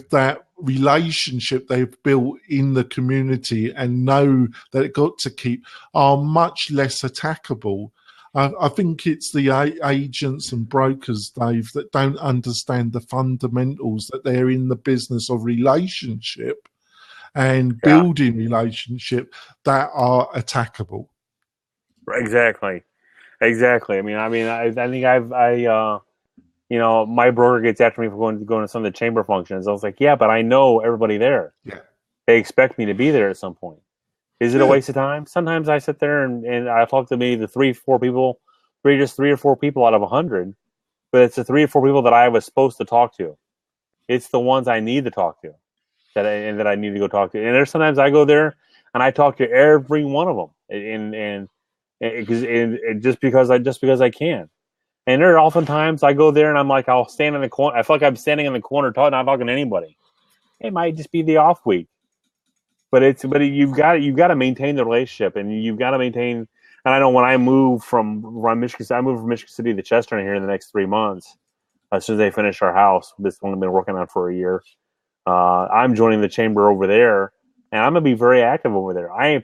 S3: that relationship they've built in the community and know that it got to keep, are much less attackable. I think it's the agents and brokers, Dave, that don't understand the fundamentals, that they're in the business of relationship and building relationship, that are attackable.
S2: Exactly. I mean, I think my broker gets after me for going to some of the chamber functions. I was like, yeah, but I know everybody there.
S3: Yeah.
S2: They expect me to be there at some point. Is it a waste of time? Sometimes I sit there and I talk to maybe the 3 or 4 people out of 100, but it's the 3 or 4 people that I was supposed to talk to. It's the ones I need to talk to that I need to go talk to. And there's sometimes I go there and I talk to every one of them, and just because I can. And there are oftentimes I go there and I'm like, I'll stand in the corner. I feel like I'm standing in the corner not talking to anybody. It might just be the off week. But you've got to maintain the relationship, and you've got to maintain. And I know when I move from Michigan City to Chester here in the next 3 months, as soon as they finish our house, this one I've been working on for a year. I'm joining the chamber over there, and I'm gonna be very active over there. I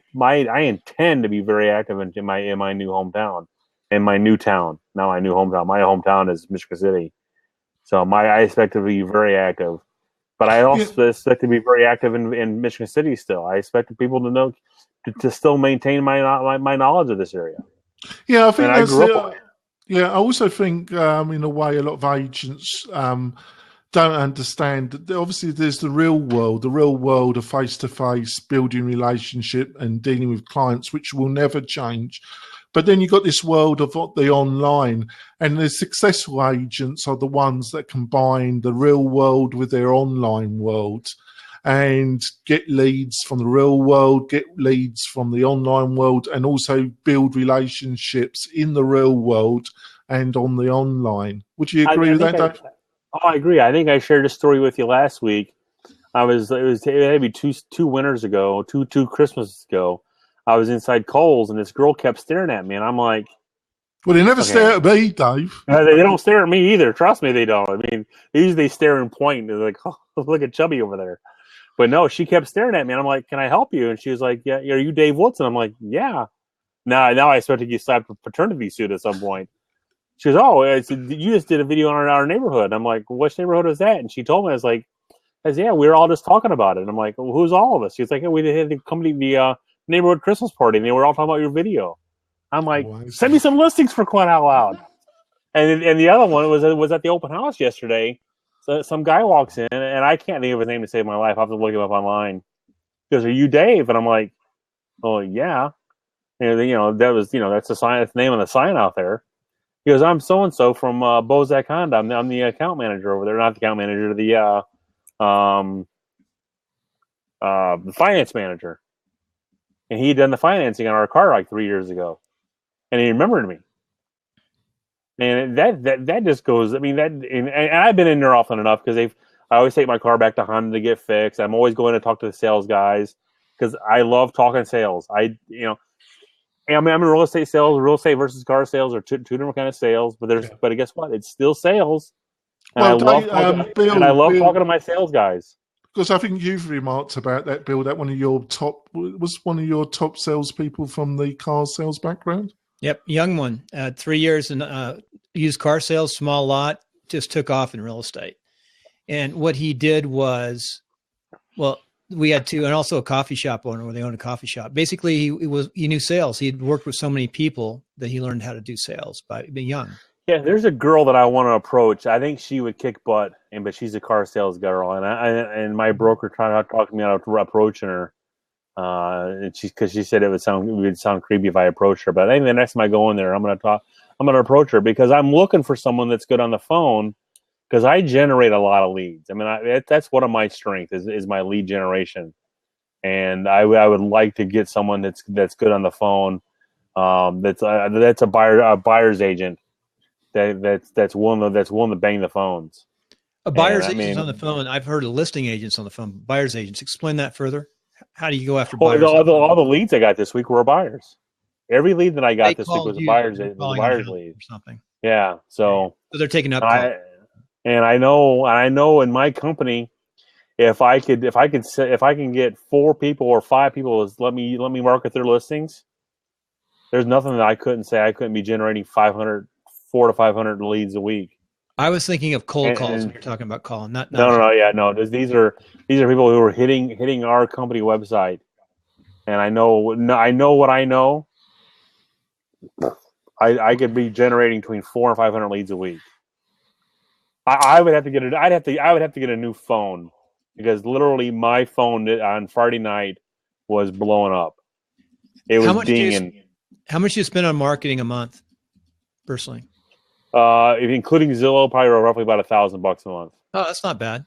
S2: intend to be very active in my new hometown, in my new town. Now my new hometown. My hometown is Michigan City, so I expect to be very active. But I also expect to be very active in Michigan City still. I expect people to know to still maintain my knowledge of this area.
S3: Yeah, I think
S2: I grew up.
S3: Yeah, I also think in a way a lot of agents don't understand that obviously there's the real world of face-to-face, building relationship and dealing with clients, which will never change. But then you've got this world of the online, and the successful agents are the ones that combine the real world with their online world and get leads from the real world, get leads from the online world, and also build relationships in the real world and on the online. Would you agree with that, Dave?
S2: I agree. I think I shared a story with you last week. It was maybe two winters ago, two Christmases ago. I was inside Kohl's and this girl kept staring at me, and I'm like,
S3: well, they never stare at me, Dave.
S2: They don't stare at me either. Trust me, they don't. I mean, usually they stare and point. They're like, oh, look at Chubby over there. But no, she kept staring at me, and I'm like, can I help you? And she was like, yeah, are you Dave Woodson? I'm like, yeah. Now I expect to get slapped a paternity suit at some point. She goes, oh, you just did a video on our neighborhood. I'm like, which neighborhood is that? And she told me, I was like, yeah, we were all just talking about it. And I'm like, well, who's all of us? She was like, we had the company, the neighborhood Christmas party, and they were all talking about your video. I'm like, send me some listings for crying out loud. And the other one was at the open house yesterday. So some guy walks in, and I can't think of his name to save my life. I have to look him up online. He goes, are you Dave? And I'm like, oh, yeah. And, that was, that's the sign, that's the name on the sign out there. He goes, I'm so and so from Bozak Honda. I'm the account manager over there, not the account manager, the finance manager. And he had done the financing on our car like 3 years ago, and he remembered me. And that just goes. I mean, and I've been in there often enough because I always take my car back to Honda to get fixed. I'm always going to talk to the sales guys because I love talking sales. I mean, I'm in real estate sales. Real estate versus car sales are two different kind of sales. But guess what? It's still sales. And
S3: Well,
S2: I love talking to my sales guys.
S3: Because I think you've remarked about that, Bill, that one of your top salespeople from the car sales background.
S1: Yep, young one, 3 years in used car sales, small lot, just took off in real estate. And what he did was, well, we had two, and also a coffee shop owner where they owned a coffee shop. Basically, he knew sales. He had worked with so many people that he learned how to do sales by being young.
S2: Yeah, there's a girl that I want to approach. I think she would kick butt, but she's a car sales girl, and my broker tried to talk me out of approaching her. Because she said it would sound creepy if I approached her. But I think the next time I go in there, I'm going to approach her because I'm looking for someone that's good on the phone because I generate a lot of leads. I mean, that's one of my strengths is my lead generation, and I would like to get someone that's good on the phone. That's a buyer's agent that's willing to bang the phones.
S1: A buyer's agent on the phone. I've heard of listing agents on the phone. Buyer's agents. Explain that further. How do you go after buyers?
S2: All the leads I got this week were buyers. Every lead that I got this week was a buyer's lead
S1: or something.
S2: Yeah, so
S1: they're taking up.
S2: I know in my company, if I can get 4 people or 5 people to let me market their listings, there's nothing that I couldn't say. I couldn't be generating 400 to 500 leads a week.
S1: I was thinking of cold calls when you're talking about calling. No.
S2: These are people who are hitting our company website, and I know what I know. I could be generating between 400 and 500 leads a week. I would have to get a new phone because literally my phone on Friday night was blowing up. It was dinging.
S1: How much do you spend on marketing a month, personally?
S2: Including Zillow, probably roughly about $1,000 a month.
S1: Oh, that's not bad.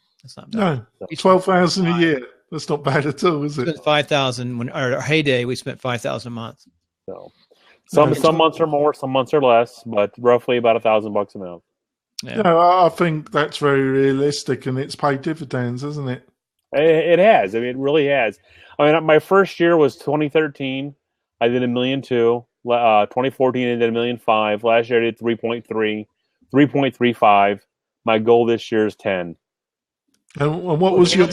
S3: No, 12,000 a year. That's not bad at all, is it?
S1: Spent 5,000 when our heyday. We spent 5,000 a month.
S2: So some months are more, some months are less, but roughly about $1,000 a month.
S3: Yeah. No, I think that's very realistic, and it's paid dividends, isn't it?
S2: It has. I mean, it really has. I mean, my first year was 2013. I did $1.2 million. 2014, I did $1.5 million. Last year, I did 3.35. My goal this year is 10.
S3: And what was your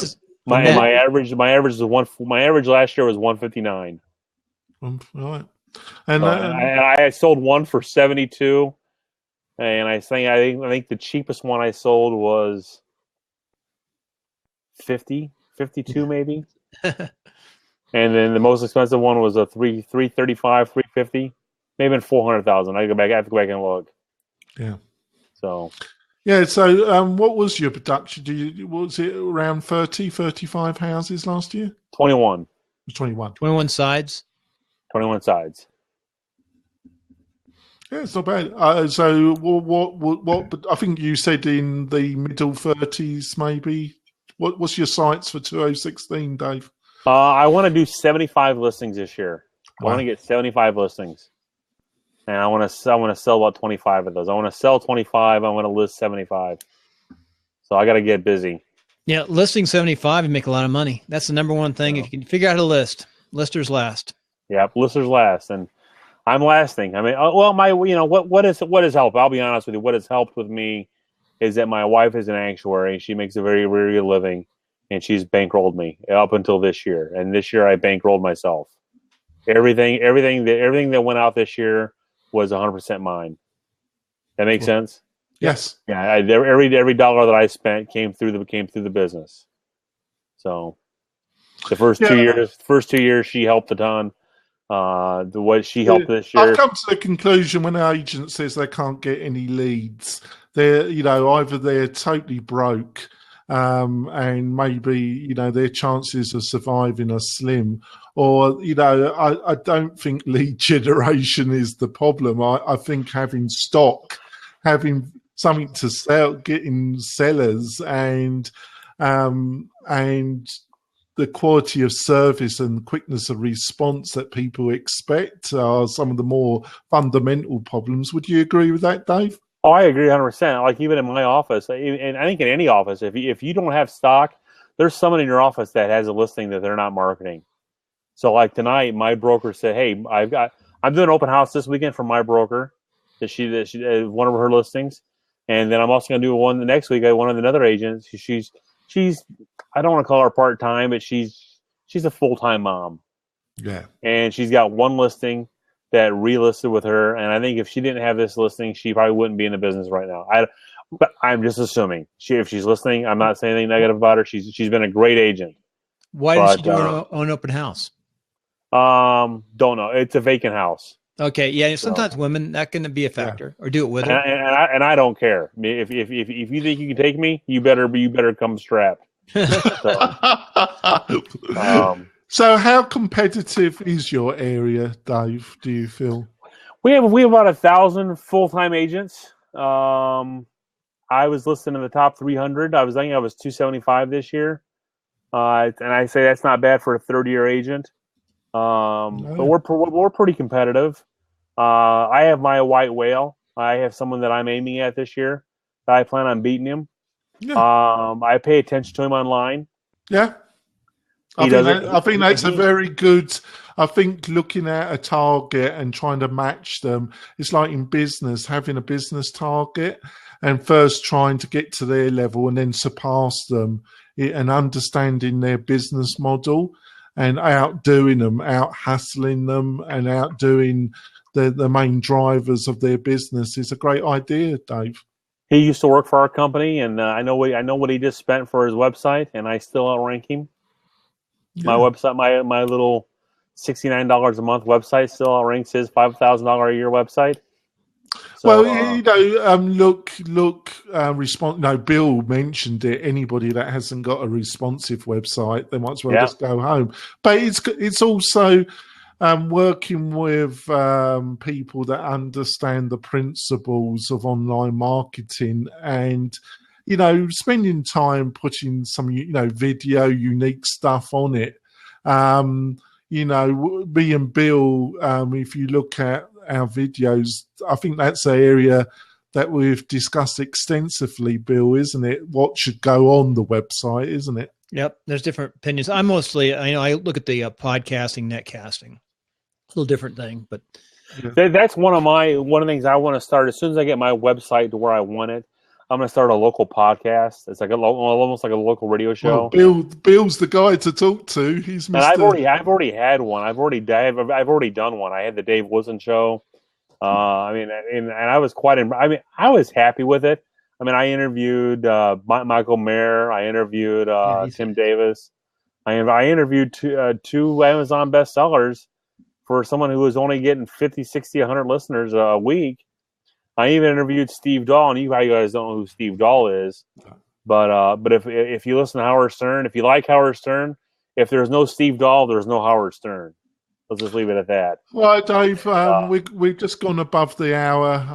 S2: my average? My average last year was 159.
S3: Right.
S2: And I sold one for 72. And I think the cheapest one I sold was 52 maybe. And then the most expensive one was a 335, 350, maybe 400,000. I have to go back and look.
S3: Yeah.
S2: So.
S3: Yeah. So, what was your production? Was it around 30, 35 houses last year?
S2: 21.
S3: It was 21.
S1: 21 sides.
S2: 21 sides.
S3: Yeah, it's not bad. So, what? I think you said in the middle 30s, maybe. What's your sights for 2016, Dave?
S2: I want to do 75 listings this year.
S3: Wow.
S2: I want to get 75 listings, and I want to sell about 25 of those. I want to sell 25. I want to list 75. So I got to get busy.
S1: Yeah, listing 75 and make a lot of money. That's the number one thing. If you can figure out how to list, listers last.
S2: Yeah, listers last, and I'm lasting. I mean, what has helped? I'll be honest with you. What has helped with me is that my wife is an actuary. She makes a very, very good living. And she's bankrolled me up until this year. And this year I bankrolled myself. Everything that went out this year was 100% mine. That makes sense?
S3: Yes.
S2: Yeah. Every dollar that I spent came through the business. So the first 2 years she helped a ton. What she helped this year.
S3: I've come to the conclusion when an agent says they can't get any leads, either they're totally broke. and maybe their chances of surviving are slim. Or I don't think lead generation is the problem. I think having stock, having something to sell, getting sellers, and the quality of service and quickness of response that people expect are some of the more fundamental problems. Would you agree with that, Dave?
S2: Oh, I agree 100%. Like even in my office, and I think in any office, if you don't have stock, there's someone in your office that has a listing that they're not marketing. So like tonight, my broker said, "Hey, I'm doing an open house this weekend for my broker that she one of her listings, and then I'm also going to do one the next week. I one of another agent. She's I don't want to call her part time, but she's a full time mom.
S3: Yeah,
S2: and she's got one listing that relisted with her, and I think if she didn't have this listing, she probably wouldn't be in the business right now. But I'm just assuming if she's listening, I'm not saying anything negative about her. She's been a great agent.
S1: Why did she do her own open house?
S2: Don't know. It's a vacant house.
S1: Okay, yeah. Sometimes women that can be a factor, or do it with her.
S2: And I don't care. If you think you can take me, you better come strapped.
S3: So how competitive is your area, Dave? Do you feel?
S2: We have about 1,000 full-time agents. I was listed in the top 300. I think I was 275 this year, and I say that's not bad for a third-year agent. No. But we're pretty competitive. I have my white whale. I have someone that I'm aiming at this year. I plan on beating him. Yeah. I pay attention to him online.
S3: Yeah. I think that's a very good. I think looking at a target and trying to match them, it's like in business, having a business target and first trying to get to their level and then surpass them and understanding their business model and outdoing them, out hustling them and outdoing the main drivers of their business is a great idea, Dave.
S2: He used to work for our company, and I know what he just spent for his website, and I still outrank him. Yeah. My website, my little $69 a month website, still outranks his $5,000 a year website.
S3: So, Bill mentioned it. Anybody that hasn't got a responsive website, they might as well just go home. But it's also working with people that understand the principles of online marketing and, spending time putting some, video, unique stuff on it. Me and Bill, if you look at our videos, I think that's an area that we've discussed extensively, Bill, isn't it? What should go on the website, isn't it?
S1: Yep. There's different opinions. I'm mostly, I look at the podcasting, netcasting. A little different thing, but
S2: that's one of the things I want to start as soon as I get my website to where I want it. I'm going to start a local podcast. It's like almost like a local radio show.
S3: Well, Bill's the guy to talk to. He's Mr.
S2: And I've already had one. I've already done one. I had the Dave Woodson show. And I was I was happy with it. I mean, I interviewed Michael Mayer. I interviewed Tim Davis. I interviewed two Amazon bestsellers for someone who was only getting 50, 60, 100 listeners a week. I even interviewed Steve Dahl, and you guys don't know who Steve Dahl is. But if you listen to Howard Stern, if you like Howard Stern, if there's no Steve Dahl, there's no Howard Stern. Let's just leave it at that.
S3: Well, Dave, we've just gone above the hour.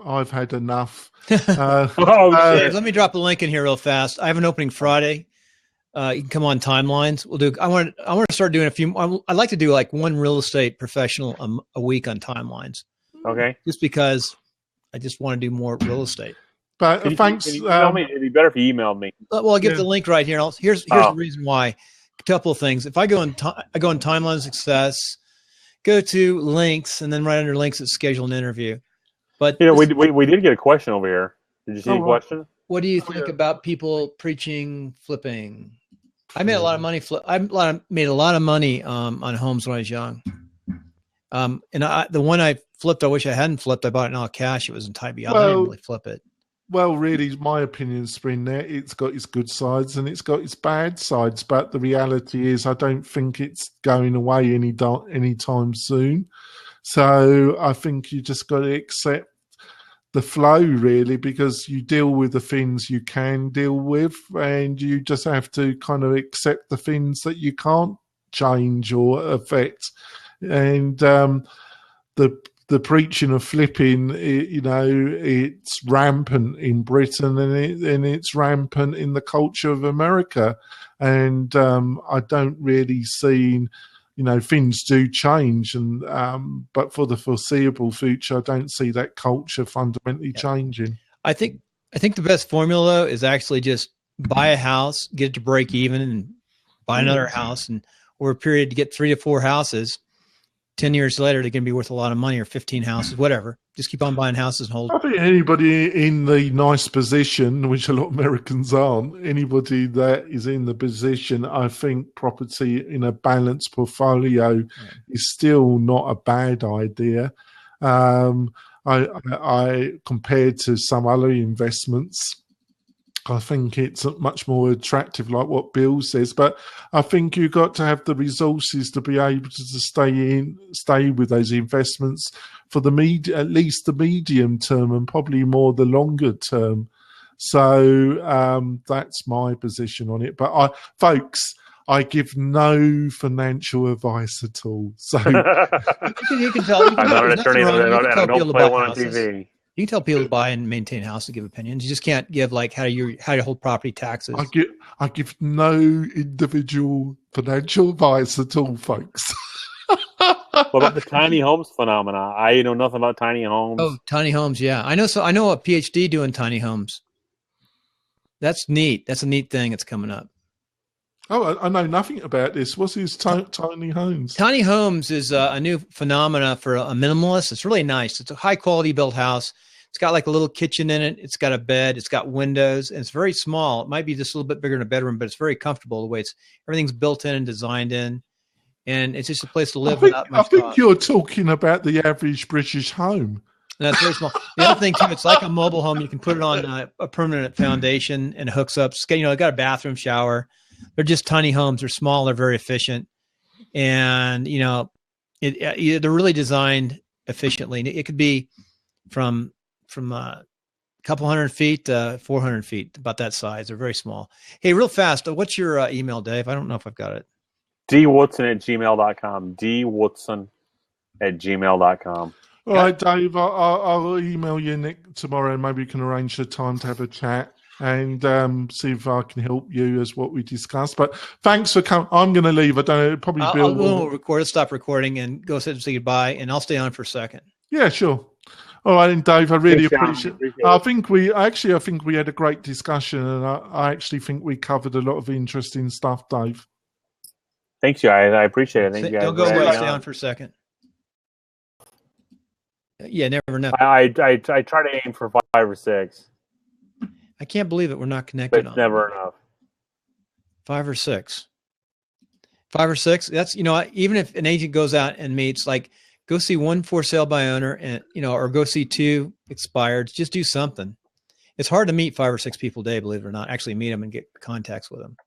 S3: I've had enough.
S1: Let me drop a link in here real fast. I have an opening Friday. You can come on Timelines. I want to start doing a few. I'd like to do like one real estate professional a week on Timelines.
S2: Okay.
S1: Just because I just want to do more real estate.
S3: But thanks.
S2: Can you email me? It'd be better if you emailed me.
S1: Well, I'll give the link right here. Here's the reason why. A couple of things. If I go on Timeline Success, go to links, and then right under links, it's schedule an interview. But
S2: we did get a question over here. Did you see the question?
S1: What do you think about people preaching flipping? I made a lot of money. Made a lot of money on homes when I was young. And the one I flipped, I wish I hadn't flipped. I bought it in all cash. It was in Type B. I didn't really flip it.
S3: Well, really, my opinion, Spring, there, it's got its good sides and it's got its bad sides. But the reality is, I don't think it's going away anytime soon. So I think you just got to accept the flow, really, because you deal with the things you can deal with, and you just have to kind of accept the things that you can't change or affect. And the preaching of flipping, it's rampant in Britain, and it's rampant in the culture of America. And I don't really see, things do change, and but for the foreseeable future, I don't see that culture fundamentally changing.
S1: I think the best formula is actually just buy a house, get it to break even, and buy another house, and over a period to get 3 to 4 houses. 10 years later, they're going to be worth a lot of money, or 15 houses, whatever. Just keep on buying houses and hold.
S3: I think anybody in the nice position, which a lot of Americans aren't, anybody that is in the position, I think property in a balanced portfolio is still not a bad idea. I compared to some other investments, I think it's much more attractive, like what Bill says. But I think you've got to have the resources to be able to stay with those investments for at least the medium term, and probably more the longer term. So that's my position on it. But folks, I give no financial advice at all. So
S1: you can tell.
S2: I'm not an attorney, and I don't play one on TV.
S1: You can tell people to buy and maintain a house to give opinions. You just can't give like how you hold property taxes.
S3: I give no individual financial advice at all, folks.
S2: What about the tiny homes phenomena? I know nothing about tiny homes.
S1: Oh, tiny homes, yeah. I know. So I know a PhD doing tiny homes. That's neat. That's a neat thing that's coming up.
S3: Oh, I know nothing about this. What's his tiny homes?
S1: Tiny homes is a new phenomena for a minimalist. It's really nice. It's a high quality built house. It's got like a little kitchen in it. It's got a bed. It's got windows, and it's very small. It might be just a little bit bigger than a bedroom, but it's very comfortable the way everything's built in and designed in, and it's just a place to live without much cost.
S3: I think you're talking about the average British home.
S1: And that's very small. The other thing too, it's like a mobile home. You can put it on a permanent foundation, and it hooks up. It got a bathroom, shower. They're just tiny homes. They're small. They're very efficient, and they're really designed efficiently. It could be from a couple 100 feet to 400 feet, about that size. They're very small. Hey, real fast, what's your email, Dave? I don't know if I've got it.
S2: dwoodson@gmail.com. dwoodson@gmail.com.
S3: All right, Dave. I'll email you, Nick, tomorrow, and maybe we can arrange a time to have a chat and see if I can help you as what we discussed. But thanks for coming. I'm going to leave. I don't know. Probably Bill
S1: will record. Stop recording and go sit and say goodbye. And I'll stay on for a second.
S3: Yeah, sure. All right, and Dave, I really appreciate it. I think we had a great discussion, and I actually think we covered a lot of interesting stuff, Dave.
S2: Thanks, you. I appreciate it. Thank you guys.
S1: Don't go away. Stay on for a second. Yeah, never know.
S2: I try to aim for 5 or 6.
S1: I can't believe that we're not connected.
S2: But it's never enough.
S1: 5 or 6. 5 or 6. That's even if an agent goes out and meets, like, go see 1 for sale by owner, and or go see 2 expired. Just do something. It's hard to meet 5 or 6 people a day, believe it or not. Actually meet them and get contacts with them.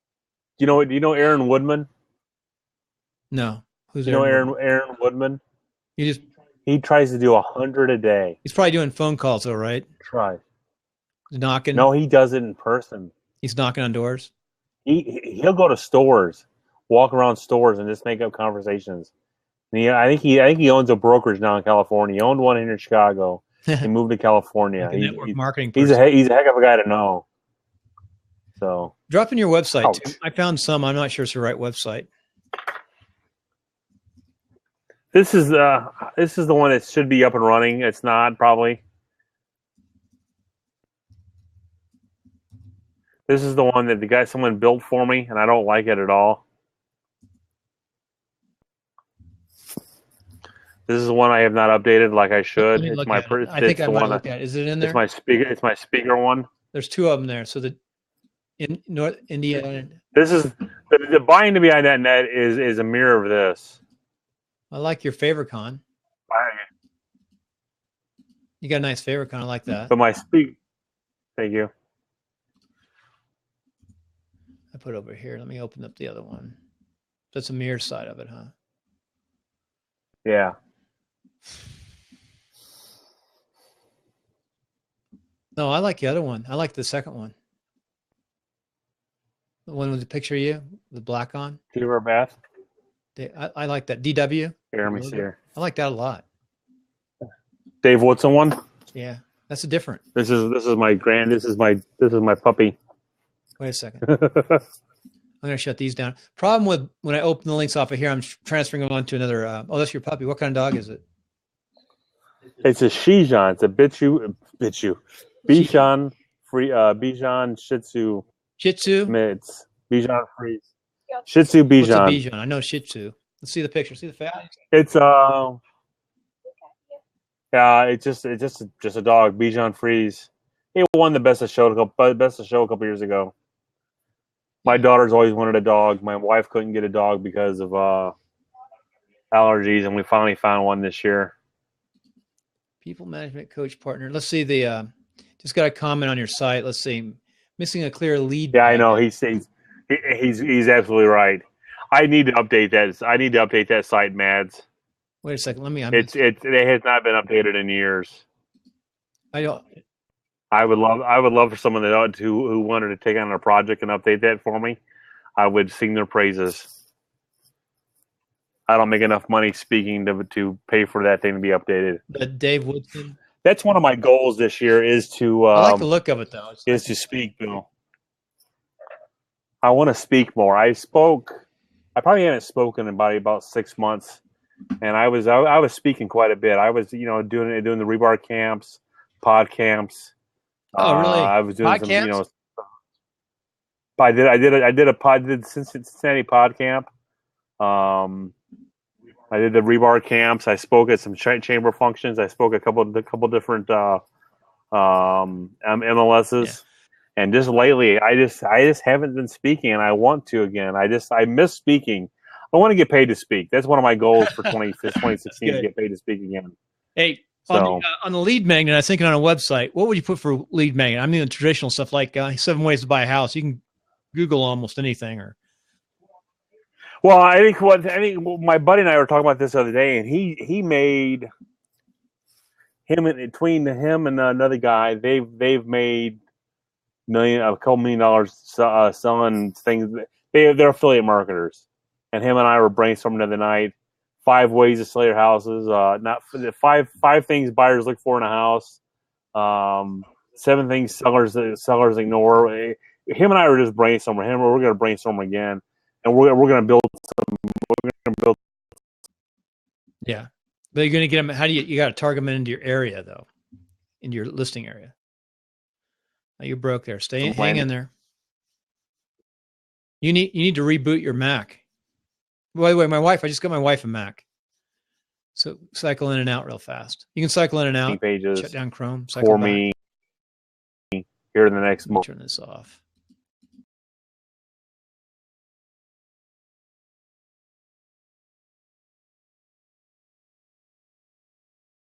S2: Do you know Aaron Woodman?
S1: No. Who's
S2: Aaron Woodman? He tries to do 100 a day.
S1: He's probably doing phone calls though, right?
S2: Try.
S1: Knocking.
S2: No, he does it in person.
S1: He's knocking on doors.
S2: He'll go to stores, walk around stores, and just make up conversations. And I think he owns a brokerage now in California. He owned one here in Chicago. He moved to California.
S1: Like network marketing.
S2: He's a heck of a guy to know. So
S1: drop in your website too. I found some. I'm not sure it's the right website.
S2: This is the one that should be up and running. It's not, probably. This is the one that someone built for me, and I don't like it at all. This is the one I have not updated like I should. It's my.
S1: I think I want to look at it. Is it in there?
S2: It's my speaker one.
S1: There's 2 of them there. So in North India.
S2: This is the buying to behind.net is a mirror of this.
S1: I like your favicon. You got a nice favicon. I like that.
S2: But thank you.
S1: I put it over here. Let me open up the other one. That's a mirror side of it, huh?
S2: Yeah.
S1: No, I like the other one. I like the second one. The one with the picture of you, the black on.
S2: Fever Bath.
S1: I like that. DW.
S2: Here, let me see here.
S1: I like that a lot.
S2: Dave Woodson one.
S1: Yeah, that's a different.
S2: This is my This is my puppy.
S1: Wait a second. I'm going to shut these down. Problem with when I open the links off of here, I'm transferring them on to another. Oh, that's your puppy. What kind of dog is it?
S2: It's a Shijan. It's a Bichon Bichon Shih Tzu.
S1: Shih Tzu?
S2: It's Bichon Frise. Shih Tzu Bichon.
S1: What's a Bichon? I know Shih Tzu. Let's see the picture. See the face?
S2: It's yeah, it's just a dog. Bichon Frise. He won the best of show a couple years ago. My daughter's always wanted a dog. My wife couldn't get a dog because of allergies, and we finally found one this year.
S1: People management coach partner. Let's see the. Just got a comment on your site. Let's see. Missing a clear lead.
S2: Yeah, I know. He's absolutely right. I need to update that. I need to update that site, Mads.
S1: Wait a second. Let me.
S2: It has not been updated in years.
S1: I don't.
S2: I would love for someone who wanted to take on a project and update that for me. I would sing their praises. I don't make enough money speaking to pay for that thing to be updated.
S1: Dave Woodson.
S2: That's one of my goals this year is to.
S1: I like the look of it though.
S2: To speak, Bill. I want to speak more. I probably haven't spoken in about 6 months, and I was speaking quite a bit. I was doing the rebar camps, pod camps.
S1: Oh, really?
S2: I was doing
S1: some,
S2: I did Cincinnati pod camp. I did the rebar camps. I spoke at some chamber functions. I spoke at a couple different MLSs. Yeah. And just lately, I just haven't been speaking, and I want to again. I miss speaking. I want to get paid to speak. That's one of my goals for 2016 to get paid to speak again.
S1: Hey. So, on the lead magnet, I was thinking on a website, what would you put for lead magnet? I mean, the traditional stuff like 7 ways to buy a house. You can Google almost anything.
S2: Well, I think my buddy and I were talking about this the other day, and he made between him and another guy, they've made a couple $1 million selling things. They're affiliate marketers, and him and I were brainstorming the other night. 5 ways to sell your houses. Not five things buyers look for in a house. 7 things sellers ignore. Him and I were just brainstorming. We're going to brainstorm again, and we're going to build some. We're going to build.
S1: Yeah, but you're going to get them. How do you got to target them into your area though, into your listing area? Now you broke there. Hang in there. You need to reboot your Mac. By the way, I just got my wife a Mac. So cycle in and out real fast. You can cycle in and out.
S2: Pages
S1: shut down Chrome.
S2: For me here in the next month.
S1: Turn this off.